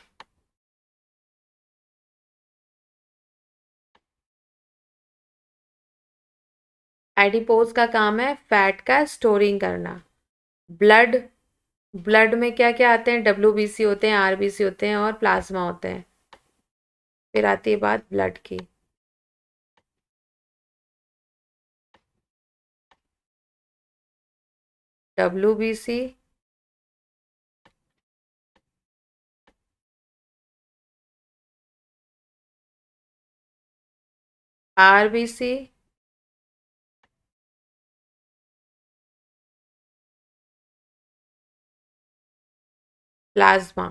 एडिपोज का काम है फैट का स्टोरिंग करना। ब्लड, ब्लड में क्या क्या आते हैं, डब्ल्यूबीसी होते हैं, आरबीसी होते हैं और प्लाज्मा होते हैं। फिर आती है बात ब्लड की। WBC, RBC, plasma.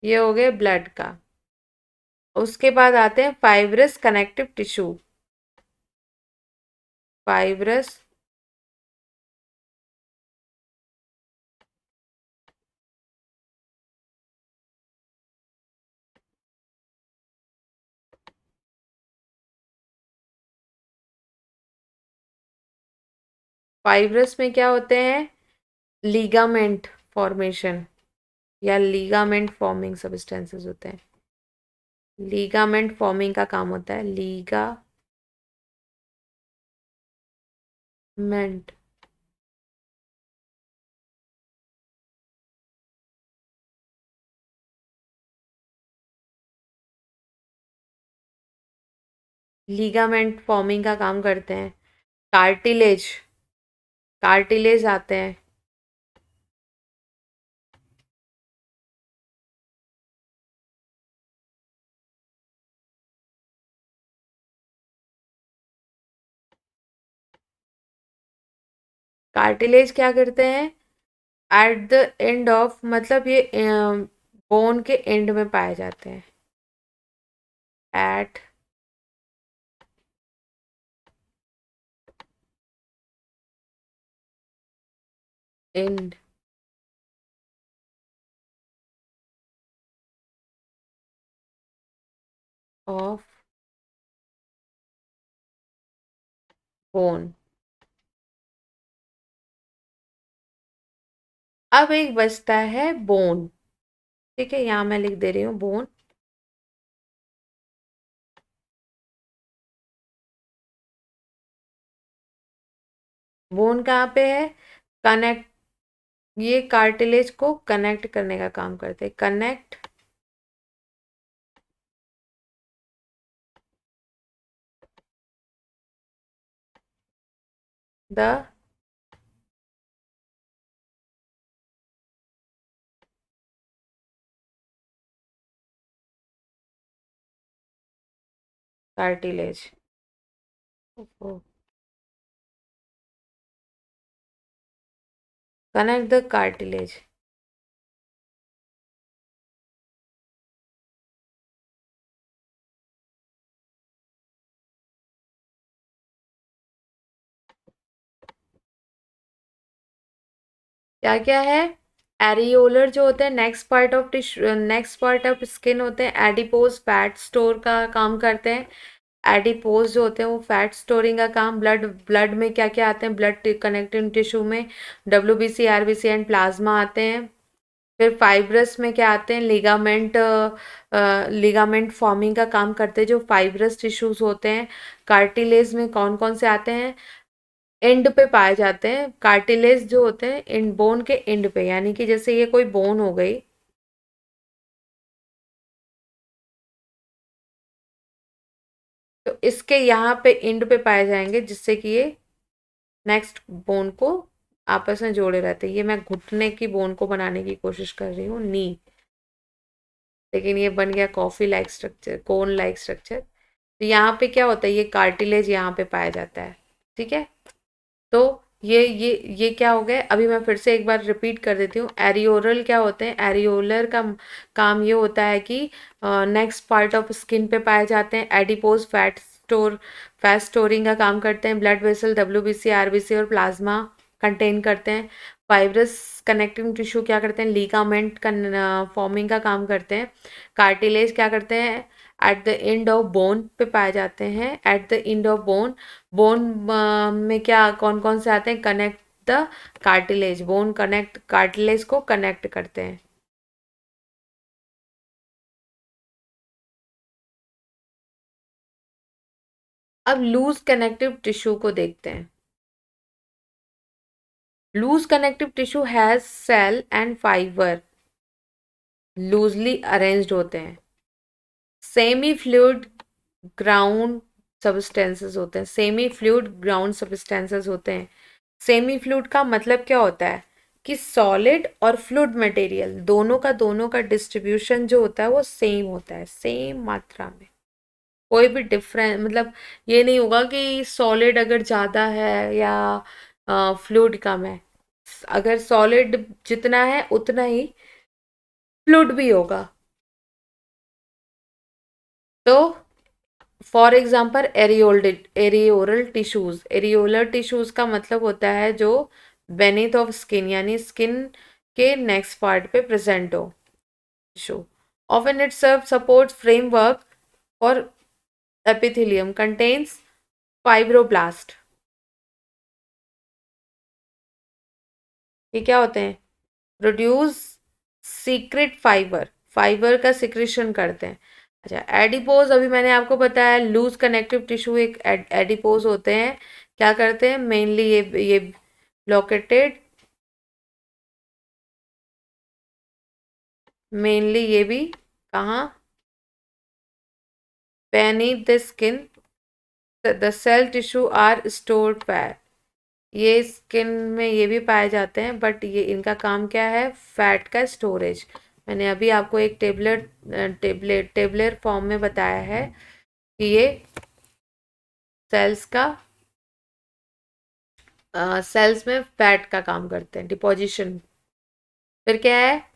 ये हो गए ब्लड का। उसके बाद आते हैं fibrous connective tissue. Fibrous fibrous में क्या होते हैं? लीगामेंट फॉर्मेशन या लीगामेंट फॉर्मिंग सब्सटेंसेस होते हैं। लीगामेंट फॉर्मिंग का काम होता है। लीगामेंट लीगामेंट फॉर्मिंग का काम करते हैं। कार्टिलेज कार्टिलेज आते हैं। कार्टिलेज क्या करते हैं? एट द एंड ऑफ, मतलब ये बोन के एंड में पाए जाते हैं। At end of bone. अब एक बचता है बोन। ठीक है, यहाँ मैं लिख दे रही हूँ बोन। बोन कहाँ पे है? कनेक्ट, ये कार्टिलेज को कनेक्ट करने का काम करते हैं। Connect the cartilage. Connect the cartilage. क्या क्या है? एरियोलर जो होते हैं, next part of tissue, next part of skin होते हैं। एडिपोज फैट स्टोर का काम करते हैं। एडिपोज जो होते हैं वो फैट स्टोरिंग का काम। ब्लड, ब्लड में क्या क्या आते हैं? ब्लड कनेक्टिव टिश्यू में WBC, RBC एंड प्लाज्मा आते हैं। फिर फाइब्रस में क्या आते हैं? लिगामेंट फॉर्मिंग का काम करते हैं जो फाइब्रस टिश्यूज होते हैं। कार्टिलेज में कौन कौन से आते हैं? एंड पे पाए जाते हैं। कार्टिलेज जो होते हैं इन बोन के एंड पे, यानी कि जैसे ये कोई बोन हो गई, तो इसके यहाँ पे एंड पे पाए जाएंगे, जिससे कि ये नेक्स्ट बोन को आपस में जोड़े रहते हैं। ये मैं घुटने की बोन को बनाने की कोशिश कर रही हूँ, नी, लेकिन ये बन गया coffee like structure, cone like structure. तो यहाँ पे क्या होता है? ये कार्टिलेज यहाँ पे पाया जाता है। ठीक है, तो ये क्या हो गया? अभी मैं फिर से एक बार रिपीट कर देती हूँ। एरियोरल क्या होते हैं? एरियोलर का काम ये होता है कि नेक्स्ट पार्ट ऑफ स्किन पे पाए जाते हैं। एडिपोज फैट स्टोरिंग का काम करते हैं। ब्लड वेसल WBC, RBC और प्लाज्मा कंटेन करते हैं। फाइब्रस कनेक्टिंग टिश्यू क्या करते हैं? लीगामेंट फॉर्मिंग का काम करते हैं। कार्टिलेज क्या करते हैं? At the end of bone पे पाए जाते हैं। At the end of bone, bone में क्या कौन कौन से आते हैं? Connect the cartilage, bone connect cartilage को कनेक्ट करते हैं। अब लूज कनेक्टिव टिश्यू को देखते हैं। Loose connective tissue has cell and fiber loosely arranged होते हैं। सेमी फ्लूइड ग्राउंड सब्सटेंसेस होते हैं, सेमी फ्लूइड ग्राउंड सब्सटेंसेस होते हैं। सेमी फ्लूइड का मतलब क्या होता है कि सॉलिड और फ्लूइड मटेरियल दोनों का डिस्ट्रीब्यूशन जो होता है वो सेम होता है, सेम मात्रा में। कोई भी डिफरेंस मतलब ये नहीं होगा कि सॉलिड अगर ज़्यादा है या फ्लूइड कम है। अगर सॉलिड जितना है उतना ही फ्लूइड भी होगा। तो for example areolar tissues, areolar tissues का मतलब होता है जो बेनीथ ऑफ स्किन यानी स्किन के नेक्स्ट पार्ट पे प्रेजेंट हो tissue. Often it serve support framework और एपिथेलियम कंटेन्स फाइब्रोब्लास्ट। ये क्या होते हैं? प्रोड्यूस सीक्रेट फाइबर, फाइबर का सिक्रेशन करते हैं। अच्छा, एडिपोज अभी मैंने आपको बताया लूज कनेक्टिव टिश्यू एक एडिपोज होते हैं। क्या करते हैं? मेनली ये लोकेटेड, मेनली ये भी कहाँ? beneath the skin, the cell tissue are stored fat। ये स्किन में ये भी पाए जाते हैं बट ये इनका काम क्या है? फैट का स्टोरेज। मैंने अभी आपको एक टेबलर फॉर्म में बताया है कि ये सेल्स का सेल्स में फैट का काम करते हैं, डिपोजिशन। फिर क्या है?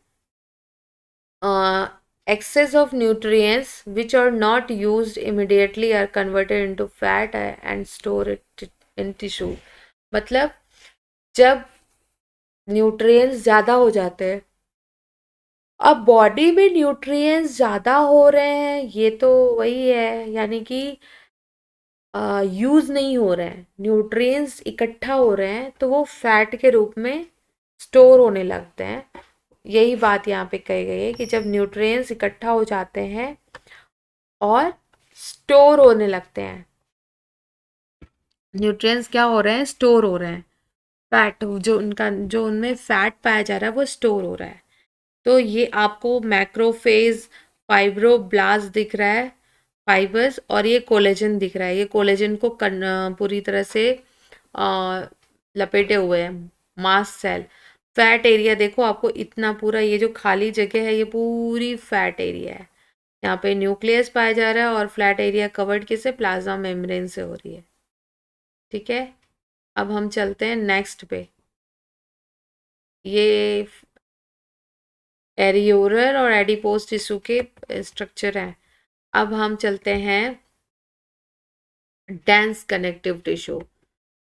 excess of nutrients which are not used immediately are converted into fat and store it in tissue। मतलब जब न्यूट्रिएंट्स ज़्यादा हो जाते हैं, अब बॉडी में न्यूट्रिएंट्स ज़्यादा हो रहे हैं, ये तो वही है यानी कि यूज़ नहीं हो रहे हैं, न्यूट्रिएंट्स इकट्ठा हो रहे हैं तो वो फैट के रूप में स्टोर होने लगते हैं। यही बात यहाँ पे कही गई है कि जब न्यूट्रिएंट्स इकट्ठा हो जाते हैं और स्टोर होने लगते हैं, न्यूट्रिएंट्स क्या हो रहे हैं? स्टोर हो रहे हैं। फैट जो उनमें फैट पाया जा रहा है वो स्टोर हो रहा है। तो ये आपको मैक्रोफेज फाइब्रोब्लास्ट दिख रहा है, फाइबर्स, और ये कोलेजन दिख रहा है। ये कोलेजन को पूरी तरह से लपेटे हुए हैं मास्ट सेल। फैट एरिया देखो आपको, इतना पूरा ये जो खाली जगह है ये पूरी फैट एरिया है। यहाँ पे न्यूक्लियस पाया जा रहा है और फ्लैट एरिया कवर्ड किससे? प्लाज्मा मेम्ब्रेन से हो रही है। ठीक है, अब हम चलते हैं नेक्स्ट पे। ये एरियोलर और एडिपोज टिश्यू के स्ट्रक्चर हैं। अब हम चलते हैं डेंस कनेक्टिव टिश्यू,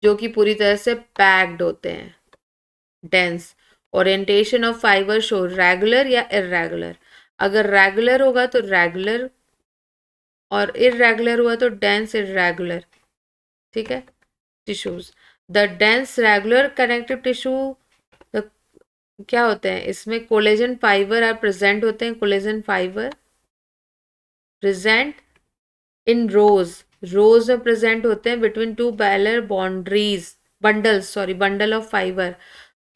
जो कि पूरी तरह से पैक्ड होते हैं। Dense orientation of fibre show regular या इरेगुलर। अगर रेगुलर होगा तो रेगुलर और इरेगुलर हुआ तो डेंस इरेगुलर। ठीक है, tissues. The dense regular connective tissue क्या होते हैं? इसमें कोलेजन फाइबर आर प्रेजेंट होते हैं। कोलेजन फाइबर प्रेजेंट इन रोज, रोज में प्रेजेंट होते हैं between two parallel boundaries, bundle of fibre.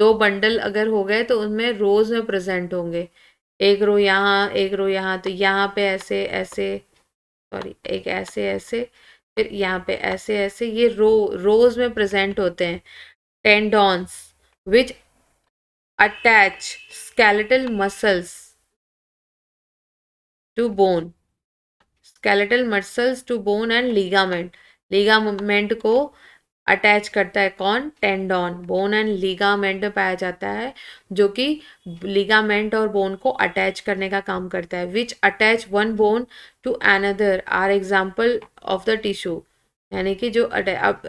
दो बंडल अगर हो गए तो उनमें रोज में प्रेजेंट होंगे, एक रो यहाँ एक रो यहाँ। तो यहाँ पे ऐसे ऐसे, सॉरी, एक ऐसे ऐसे, फिर यहाँ पे ऐसे ऐसे, ये रोज में प्रेजेंट होते हैं। टेंडॉन्स विच attach skeletal muscles to bone, skeletal muscles to bone and ligament, ligament को अटैच करता है कौन? टेंडॉन। बोन एंड लिगामेंट में पाया जाता है, जो कि लिगामेंट और बोन को अटैच करने का काम करता है। Which attach one bone to another are example of the tissue. यानी कि जो अब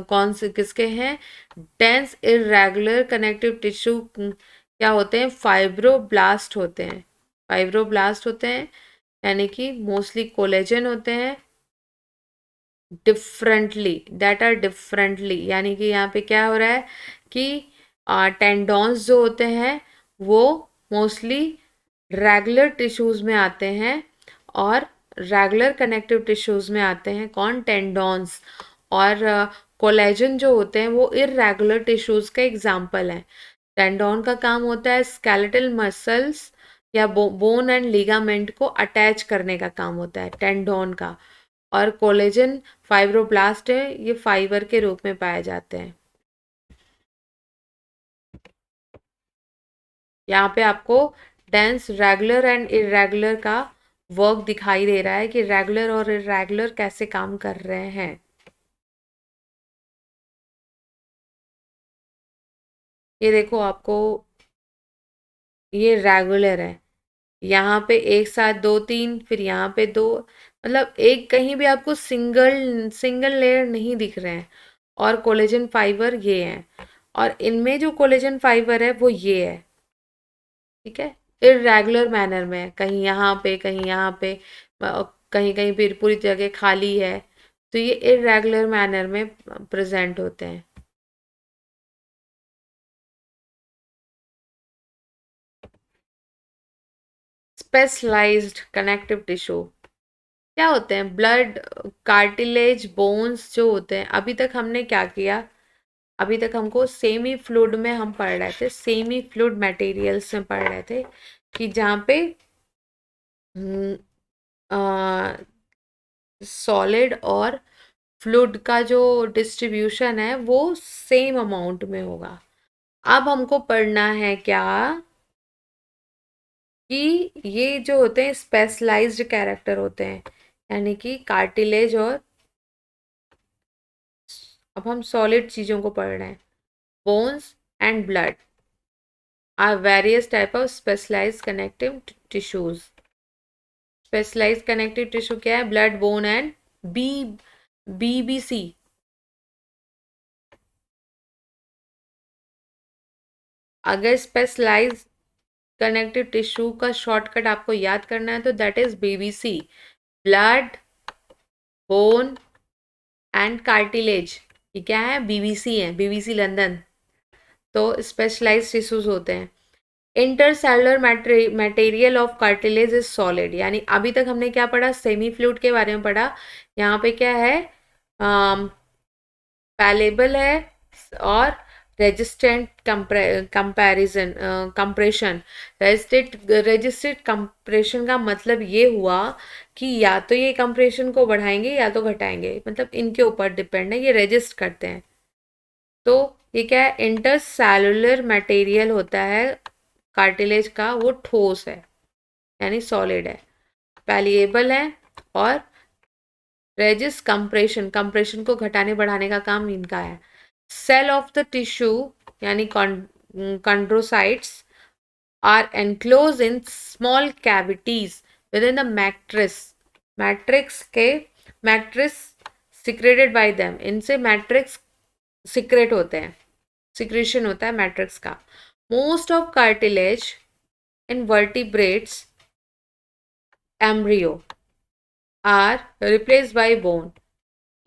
कौन से किसके हैं? डेंस इरेगुलर कनेक्टिव टिश्यू क्या होते हैं? फाइब्रोब्लास्ट होते हैं। फाइब्रोब्लास्ट होते हैं यानी कि मोस्टली कोलेजन होते हैं। डिफरेंटली, दैट आर डिफरेंटली, यानी कि यहाँ पे क्या हो रहा है कि टेंडॉन्स जो होते हैं वो मोस्टली रेगुलर टिश्यूज में आते हैं और रेगुलर कनेक्टिव टिश्यूज में आते हैं। कौन? टेंडॉन्स। और कोलेजन जो होते हैं वो इर्रेगुलर टिश्यूज का एग्जाम्पल है। टेंडोन का काम होता है स्केलेटल मसल्स या बोन एंड लिगामेंट को अटैच करने का काम होता है टेंडोन का। और कोलेजन फाइब्रोब्लास्ट है, ये फाइबर के रूप में पाए जाते हैं। यहाँ पे आपको डेंस रेगुलर एंड इरेगुलर का वर्क दिखाई दे रहा है कि रेगुलर और इरेगुलर कैसे काम कर रहे हैं। ये देखो आपको, ये रेगुलर है, यहाँ पे एक साथ दो तीन, फिर यहाँ पे दो, मतलब एक कहीं भी आपको सिंगल सिंगल लेयर नहीं दिख रहे हैं। और कोलेजन फाइबर ये है, और इनमें जो कोलेजन फाइबर है वो ये है। ठीक है, इरेगुलर मैनर में, कहीं यहाँ पे कहीं यहाँ पे, कहीं कहीं फिर पूरी जगह खाली है, तो ये इरेगुलर मैनर में प्रेजेंट होते हैं। स्पेशलाइज्ड कनेक्टिव टिश्यू क्या होते हैं? ब्लड, कार्टिलेज, बोन्स जो होते हैं। अभी तक हमने क्या किया, अभी तक हमको सेमी फ्लूइड में हम पढ़ रहे थे, सेमी फ्लूइड मटेरियल्स में पढ़ रहे थे कि जहाँ पे सॉलिड और फ्लूइड का जो डिस्ट्रीब्यूशन है वो सेम अमाउंट में होगा। अब हमको पढ़ना है क्या, कि ये जो होते हैं स्पेशलाइज्ड कैरेक्टर होते हैं, यानी कि कार्टिलेज और, अब हम सॉलिड चीज़ों को पढ़ रहे हैं, bones and blood are various type of specialized connective tissues. Specialized connective tissue क्या है? Blood, bone and B BBC. अगर स्पेशलाइज्ड कनेक्टिव टिश्यू का शॉर्टकट आपको याद करना है तो that is BBC, blood, bone and cartilage. ये क्या है? बीबीसी है, बीबीसी लंदन। तो स्पेशलाइज्ड टिश्यूज होते हैं। Intercellular material of cartilage is solid, यानी अभी तक हमने क्या पढ़ा? सेमी फ्लूइड के बारे में पढ़ा। यहाँ पे क्या है? पैलेबल है और resistant comparison compression. Resistant compression का मतलब ये हुआ कि या तो ये कंप्रेशन को बढ़ाएंगे या तो घटाएंगे, मतलब इनके ऊपर डिपेंड है, ये रेजिस्ट करते हैं। तो ये क्या है? इंटरसेलुलर मटेरियल होता है कार्टिलेज का, वो ठोस है यानी सॉलिड है, पैलिएबल है, और रेजिस्ट कंप्रेशन, कंप्रेशन को घटाने बढ़ाने का काम इनका है। सेल ऑफ द टिश्यू यानी chondrocytes are enclose in small cavities within the matrix. Matrix के, मैट्रिक्स सिक्रेटेड बाय देम, इनसे मैट्रिक्स सिक्रेट होते हैं, सिक्रेशन होता है मैट्रिक्स का। Most of cartilage in vertebrates embryo are replaced by bone.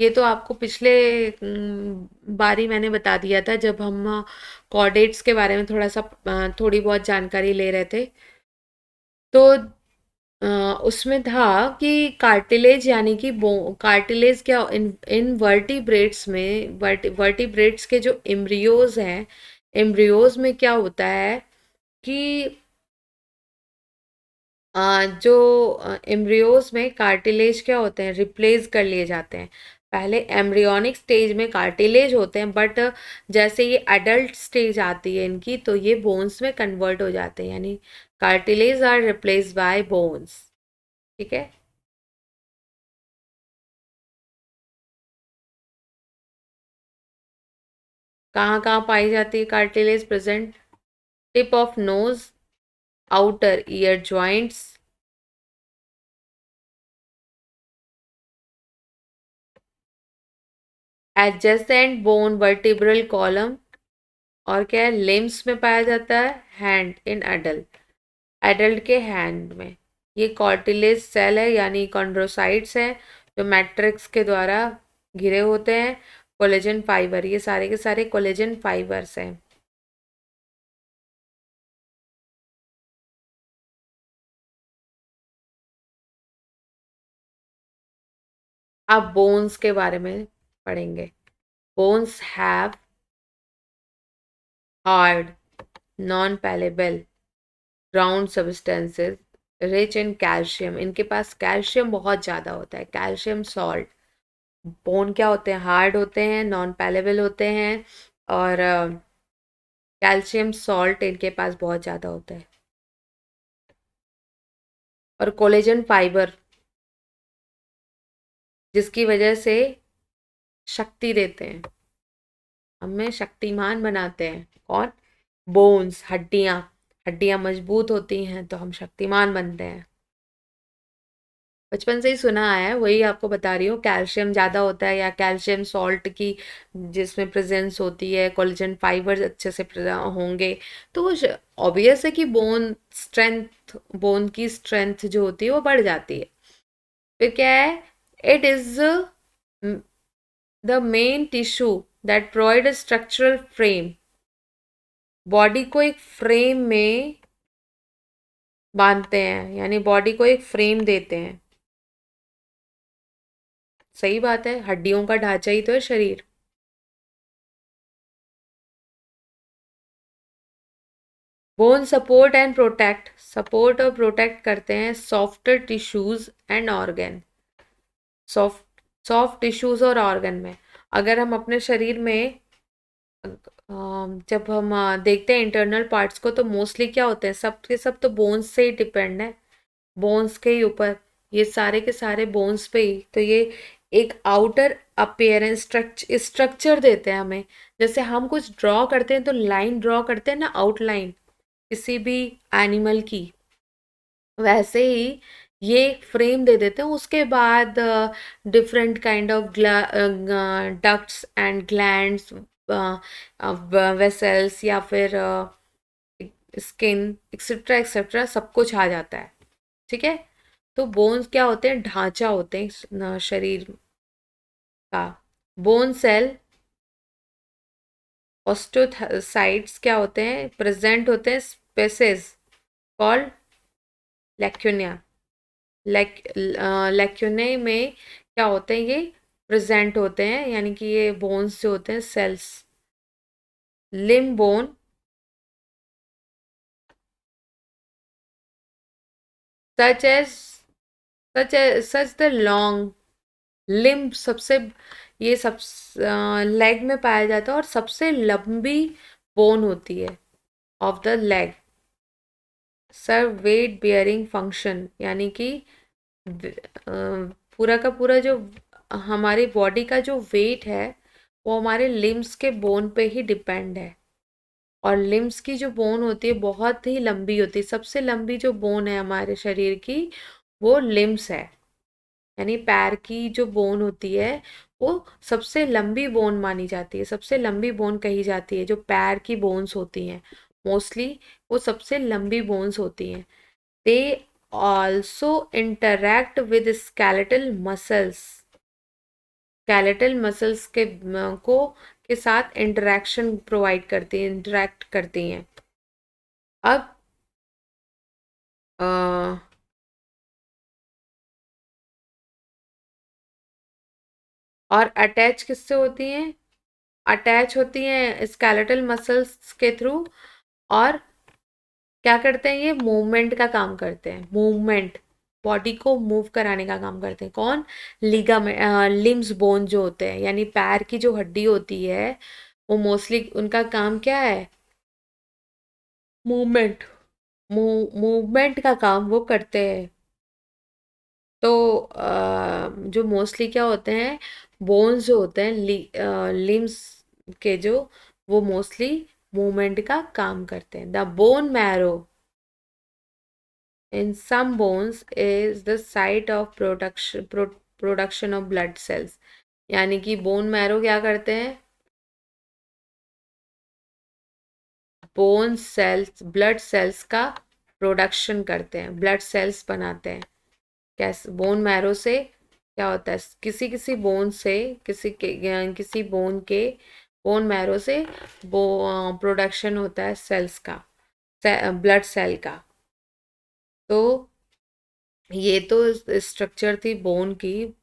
ये तो आपको पिछले बारी मैंने बता दिया था जब हम कॉर्डेट्स के बारे में थोड़ा सा थोड़ी बहुत जानकारी ले रहे थे। तो उसमें था कि कार्टिलेज यानी कि कार्टिलेज क्या, इन वर्टिब्रेट्स में, वर्टिब्रेट्स के जो एम्ब्रियोज हैं, एम्ब्रियोज में क्या होता है कि जो एम्ब्रियोज में कार्टिलेज क्या होते हैं, रिप्लेस कर लिए जाते हैं। पहले एम्ब्रियोनिक स्टेज में कार्टिलेज होते हैं, बट जैसे ये एडल्ट स्टेज आती है इनकी, तो ये बोन्स में कन्वर्ट हो जाते हैं, यानी cartilage are replace by bones. ठीक है। कहाँ कहाँ पाई जाती है cartilage present? Tip of nose, outer ear joints, adjacent bone vertebral column, और क्या है, लिम्स में पाया जाता है, हैंड इन एडल्ट, एडल्ट के हैंड में। ये कॉर्टिलेज सेल है यानी कॉन्ड्रोसाइट्स हैं जो मैट्रिक्स के द्वारा घिरे होते हैं। कोलेजन फाइबर, ये सारे के सारे कोलेजन फाइबर्स हैं। अब बोन्स के बारे में पढ़ेंगे। Bones have hard non pliable ground substances rich in calcium. इनके पास कैल्शियम बहुत ज़्यादा होता है, कैल्शियम सॉल्ट। बोन क्या होते हैं? हार्ड होते हैं, नॉन पैलेबल होते हैं, और कैल्शियम सॉल्ट इनके पास बहुत ज़्यादा होता है। और कोलेजन फाइबर, जिसकी वजह से शक्ति देते हैं, हमें शक्तिमान बनाते हैं। कौन? बोन्स, हड्डियाँ। हड्डियाँ मजबूत होती हैं तो हम शक्तिमान बनते हैं। बचपन से ही सुना आया है, वही आपको बता रही हूँ। कैल्शियम ज़्यादा होता है या कैल्शियम सॉल्ट की जिसमें प्रेजेंस होती है, कोलेजन फाइबर्स अच्छे से होंगे, तो वो ऑब्वियस है कि बोन की स्ट्रेंथ जो होती है वो बढ़ जाती है। फिर क्या है? It is the main tissue that provide a structural frame. Body को एक फ्रेम में बांधते हैं, यानी बॉडी को एक फ्रेम देते हैं। सही बात है, हड्डियों का ढांचा ही तो है शरीर। Bone support and protect, support और प्रोटेक्ट करते हैं softer tissues and organ. Soft soft tissues और ऑर्गन में, अगर हम अपने शरीर में जब हम देखते हैं इंटरनल पार्ट्स को, तो मोस्टली क्या होते हैं? सब के सब तो बोन्स से ही डिपेंड है, बोन्स के ही ऊपर। ये सारे के सारे बोन्स पे ही तो ये एक आउटर अपीयरेंस स्ट्रक्चर देते हैं हमें। जैसे हम कुछ ड्रॉ करते हैं तो लाइन ड्रॉ करते हैं ना, आउटलाइन किसी भी एनिमल की, वैसे ही ये फ्रेम दे देते हैं। उसके बाद different kind of ducts and glands, vessels, या फिर स्किन, एक्सेट्रा एक्सेट्रा, सब कुछ आ जाता है। ठीक है, तो बोन्स क्या होते हैं? ढांचा होते हैं शरीर का। बोन सेल ऑस्टोसाइट्स क्या होते हैं? प्रेजेंट होते हैं स्पेसेस कॉल्ड लैक्यूनिया। लैक्यूने में क्या होते हैं? ये प्रेजेंट होते हैं, यानी कि ये बोन्स जो होते हैं cells. Limb bone, such as such the long limb, सबसे ये सब लेग में पाया जाता है, और सबसे लंबी बोन होती है of the leg. Sir weight bearing function, यानी कि पूरा का पूरा जो हमारी बॉडी का जो वेट है वो हमारे लिम्स के बोन पे ही डिपेंड है। और लिम्स की जो बोन होती है बहुत ही लंबी होती है। सबसे लंबी जो बोन है हमारे शरीर की वो लिम्स है, यानी पैर की जो बोन होती है वो सबसे लंबी बोन मानी जाती है, सबसे लंबी बोन कही जाती है। जो पैर की बोन्स होती हैं मोस्टली, वो सबसे लंबी बोन्स होती हैं। They also interact with skeletal muscles, skeletal muscles को के साथ इंटरेक्शन प्रोवाइड करती हैं, इंटरेक्ट करती हैं। अब अ, और अटैच किससे होती हैं? अटैच होती हैं स्केलेटल मसल्स के थ्रू। और क्या करते हैं? ये मूवमेंट का काम करते हैं, मूवमेंट, बॉडी को मूव कराने का काम करते हैं। कौन? लिगामेंट, लिम्स बोन जो होते हैं, यानी पैर की जो हड्डी होती है, वो मोस्टली उनका काम क्या है? मूवमेंट, मूवमेंट का काम वो करते हैं। तो जो मोस्टली क्या होते हैं, बोन्स जो होते हैं लिम्स के जो, वो मोस्टली मूवमेंट का काम करते हैं। The bone marrow in some bones is the site of production of blood cells. यानी कि बोन मैरो क्या करते हैं? बोन सेल्स, ब्लड सेल्स का प्रोडक्शन करते हैं, ब्लड सेल्स बनाते हैं। कैसे? बोन मैरो से क्या होता है? किसी किसी बोन से, किसी बोन के, बोन मैरो से वो प्रोडक्शन होता है सेल्स का, ब्लड सेल का। तो ये तो स्ट्रक्चर थी बोन की।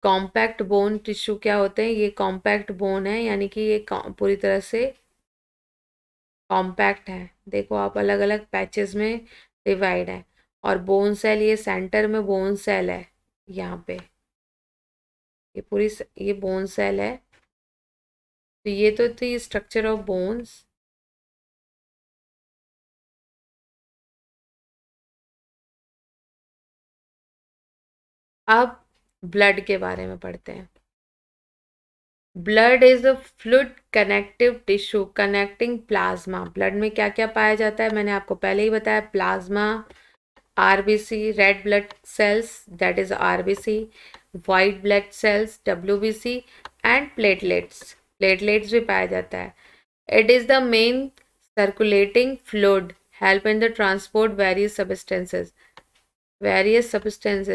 कॉम्पैक्ट बोन टिश्यू क्या होते हैं? ये कॉम्पैक्ट बोन है, यानी कि ये पूरी तरह से कॉम्पैक्ट है। देखो आप, अलग अलग पैचेस में डिवाइड है। और बोन सेल, ये सेंटर में बोन सेल है यहाँ पे, ये ये बोन सेल है। तो ये तो थी स्ट्रक्चर ऑफ बोन्स। अब ब्लड के बारे में पढ़ते हैं। Blood is a fluid connective tissue connecting plasma. Blood में क्या क्या पाया जाता है? मैंने आपको पहले ही बताया, plasma, RBC, red blood sales that is RBC, white blood sales WBC, and platelets, platelets भी पाया जाता है। It is the main circulating fluid help in the transport various substances,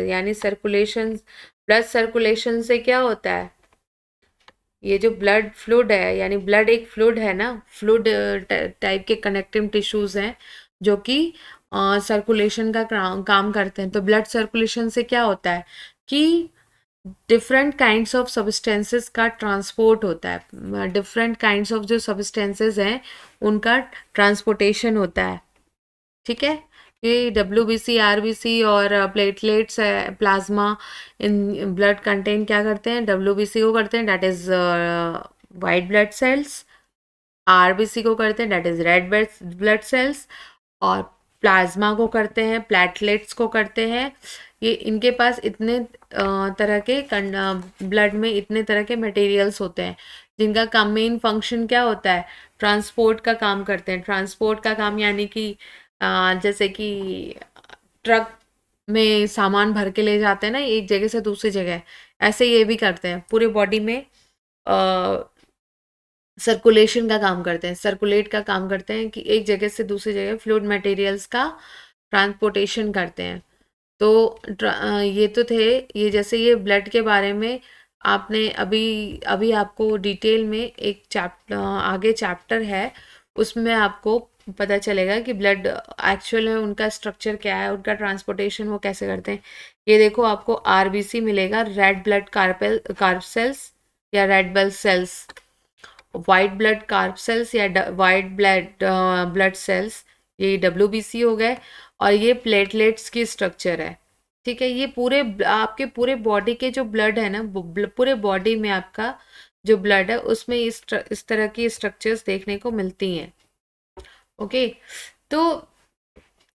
यानी सर्कुलेशन, ब्लड सर्कुलेशन से क्या होता है? ये जो ब्लड फ्लूइड है, यानी ब्लड एक फ्लूइड है ना, फ्लूइड टाइप के कनेक्टिव टिश्यूज हैं जो कि सर्कुलेशन का काम करते हैं। तो ब्लड सर्कुलेशन से क्या होता है कि डिफरेंट काइंड्स ऑफ सब्सटेंसेस का ट्रांसपोर्ट होता है। डिफरेंट काइंड्स ऑफ जो सब्सटेंसेस हैं उनका ट्रांसपोर्टेशन होता है। ठीक है, ये डब्ल्यूबीसी, आरबीसी और platelets, plasma in blood contain क्या करते हैं? डब्ल्यूबीसी को करते हैं, that is white blood sales. RBC को करते हैं, that is red blood sales. और प्लाज्मा को करते हैं, प्लेटलेट्स को करते हैं। ये इनके पास इतने तरह के ब्लड में इतने तरह के मटेरियल्स होते हैं जिनका काम, मेन फंक्शन क्या होता है? ट्रांसपोर्ट का काम करते हैं। ट्रांसपोर्ट का काम यानी कि जैसे कि ट्रक में सामान भर के ले जाते हैं ना एक जगह से दूसरी जगह, ऐसे ये भी करते हैं। पूरे बॉडी में सर्कुलेशन का काम करते हैं, सर्कुलेट का काम करते हैं कि एक जगह से दूसरी जगह फ्लूइड मटेरियल्स का ट्रांसपोर्टेशन करते हैं। तो ये तो थे, ये जैसे ये ब्लड के बारे में आपने अभी अभी आपको डिटेल में एक चैप्टर, आगे चैप्टर है, उसमें आपको पता चलेगा कि ब्लड एक्चुअल है, उनका स्ट्रक्चर क्या है, उनका ट्रांसपोर्टेशन वो कैसे करते हैं। ये देखो, आपको आरबीसी मिलेगा, रेड ब्लड कार्प सेल्स या red blood cells, white blood carp cells या वाइट ब्लड सेल्स, ये डब्ल्यूबीसी हो गए। और ये प्लेटलेट्स की स्ट्रक्चर है। ठीक है, ये पूरे आपके पूरे बॉडी के जो ब्लड है ना, पूरे बॉडी में आपका जो ब्लड है उसमें इस तरह की स्ट्रक्चर्स देखने को मिलती हैं। ओके, तो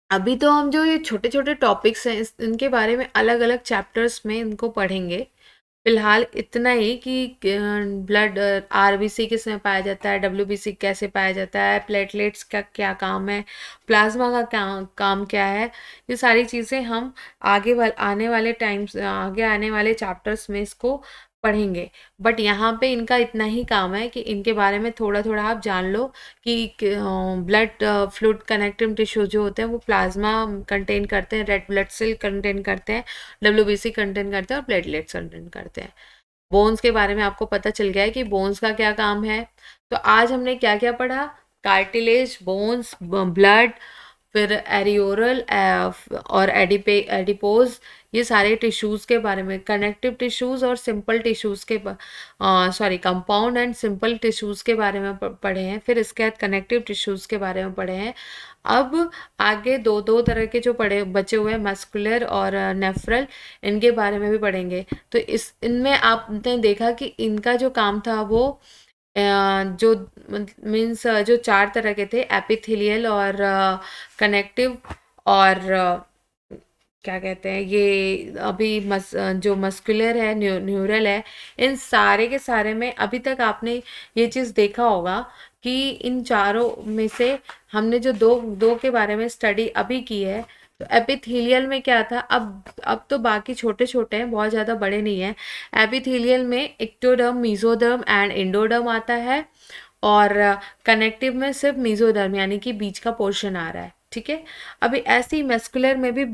अभी तो हम जो ये छोटे छोटे टॉपिक्स हैं इनके बारे में अलग अलग चैप्टर्स में इनको पढ़ेंगे। फिलहाल इतना ही कि ब्लड आरबीसी किस में पाया जाता है, डब्ल्यूबीसी कैसे पाया जाता है, प्लेटलेट्स का क्या काम है, प्लाज्मा का क्या काम क्या है, ये सारी चीज़ें हम आगे आने वाले चैप्टर्स में इसको पढ़ेंगे। बट यहाँ पे इनका इतना ही काम है कि इनके बारे में थोड़ा थोड़ा आप जान लो कि ब्लड फ्लूइड कनेक्टिव टिश्यू जो होते हैं वो प्लाज्मा कंटेन करते हैं, रेड ब्लड सेल कंटेन करते हैं, डब्ल्यूबीसी कंटेन करते हैं और प्लेटलेट्स कंटेन करते हैं। बोन्स के बारे में आपको पता चल गया है कि बोन्स का क्या काम है। तो आज हमने क्या क्या पढ़ा? कार्टिलेज, बोन्स, ब्लड, फिर एरियोरल और एडिपोज, ये सारे टिश्यूज़ के बारे में, कनेक्टिव टिश्यूज़ और सिंपल टिश्यूज़ के कंपाउंड एंड सिंपल टिश्यूज़ के बारे में पढ़े हैं। फिर इसके बाद कनेक्टिव टिश्यूज़ के बारे में पढ़े हैं। अब आगे दो दो तरह के जो पढ़े बचे हुए हैं, मस्कुलर और नेफ्रल, इनके बारे में भी पढ़ेंगे। तो इनमें आपने देखा कि इनका जो काम था वो जो मीन्स जो चार तरह के थे, एपिथेलियल और कनेक्टिव और क्या कहते हैं ये, अभी जो मस्कुलर है, न्यूरल है, इन सारे के सारे में अभी तक आपने ये चीज़ देखा होगा कि इन चारों में से हमने जो दो दो के बारे में स्टडी अभी की है। तो एपिथेलियल में क्या था, अब तो बाकी छोटे छोटे हैं, बहुत ज़्यादा बड़े नहीं हैं। एपिथेलियल में एक्टोडर्म, मीजोडर्म एंड एंडोडर्म आता है। और कनेक्टिव में सिर्फ मीजोडर्म यानी कि बीच का पोर्शन आ रहा है। ठीक है, अभी ऐसे ही मस्कुलर में भी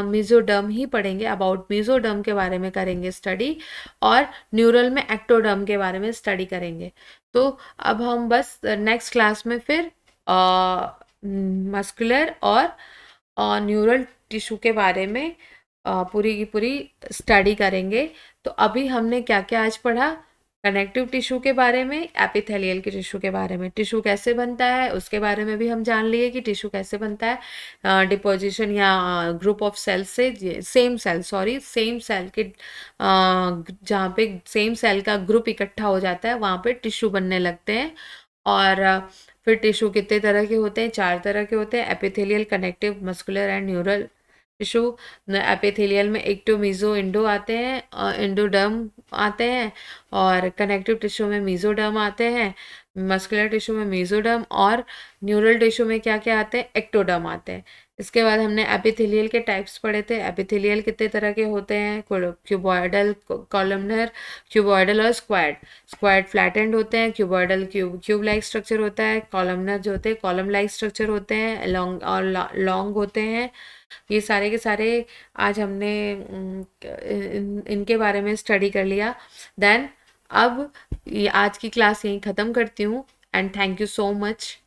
मीजोडर्म ही पढ़ेंगे, अबाउट मीजोडर्म के बारे में करेंगे स्टडी, और न्यूरल में एक्टोडर्म के बारे में स्टडी करेंगे। तो अब हम बस नेक्स्ट क्लास में फिर मस्कुलर और न्यूरल टिश्यू के बारे में पूरी की पूरी स्टडी करेंगे। तो अभी हमने क्या क्या आज पढ़ा, कनेक्टिव टिश्यू के बारे में, एपिथेलियल के टिश्यू के बारे में, टिश्यू कैसे बनता है उसके बारे में भी हम जान लिए कि टिश्यू कैसे बनता है, डिपोजिशन या ग्रुप ऑफ सेल से, सेम सेल के जहाँ पे सेम सेल का ग्रुप इकट्ठा हो जाता है वहाँ पे टिश्यू बनने लगते हैं। और फिर टिश्यू कितने तरह के होते हैं, 4 तरह के होते हैं, epithelial, connective, muscular and neural tissue. Epithelial में एक्टो, मीजो, इंडो आते हैं, इंडोडर्म आते हैं, और कनेक्टिव टिश्यू में मीजोडर्म आते हैं, मस्कुलर टिश्यू में मीजोडर्म, और न्यूरल टिश्यू में क्या क्या आते हैं, एक्टोडर्म आते हैं। इसके बाद हमने एपिथेलियल के टाइप्स पढ़े थे। एपिथेलियल कितने तरह के होते हैं, क्यूबॉइडल, कॉलमनर, क्यूबॉइडल और स्क्वायड। स्क्वायड फ्लैटेंड होते हैं, क्यूबॉइडल क्यूब लाइक स्ट्रक्चर होता है, कॉलमनर जो होते हैं कॉलम लाइक स्ट्रक्चर होते हैं, लॉन्ग और लॉन्ग होते हैं। ये सारे के सारे आज हमने इनके बारे में स्टडी कर लिया। देन अब ये आज की क्लास यहीं ख़त्म करती हूँ, and thank you so much.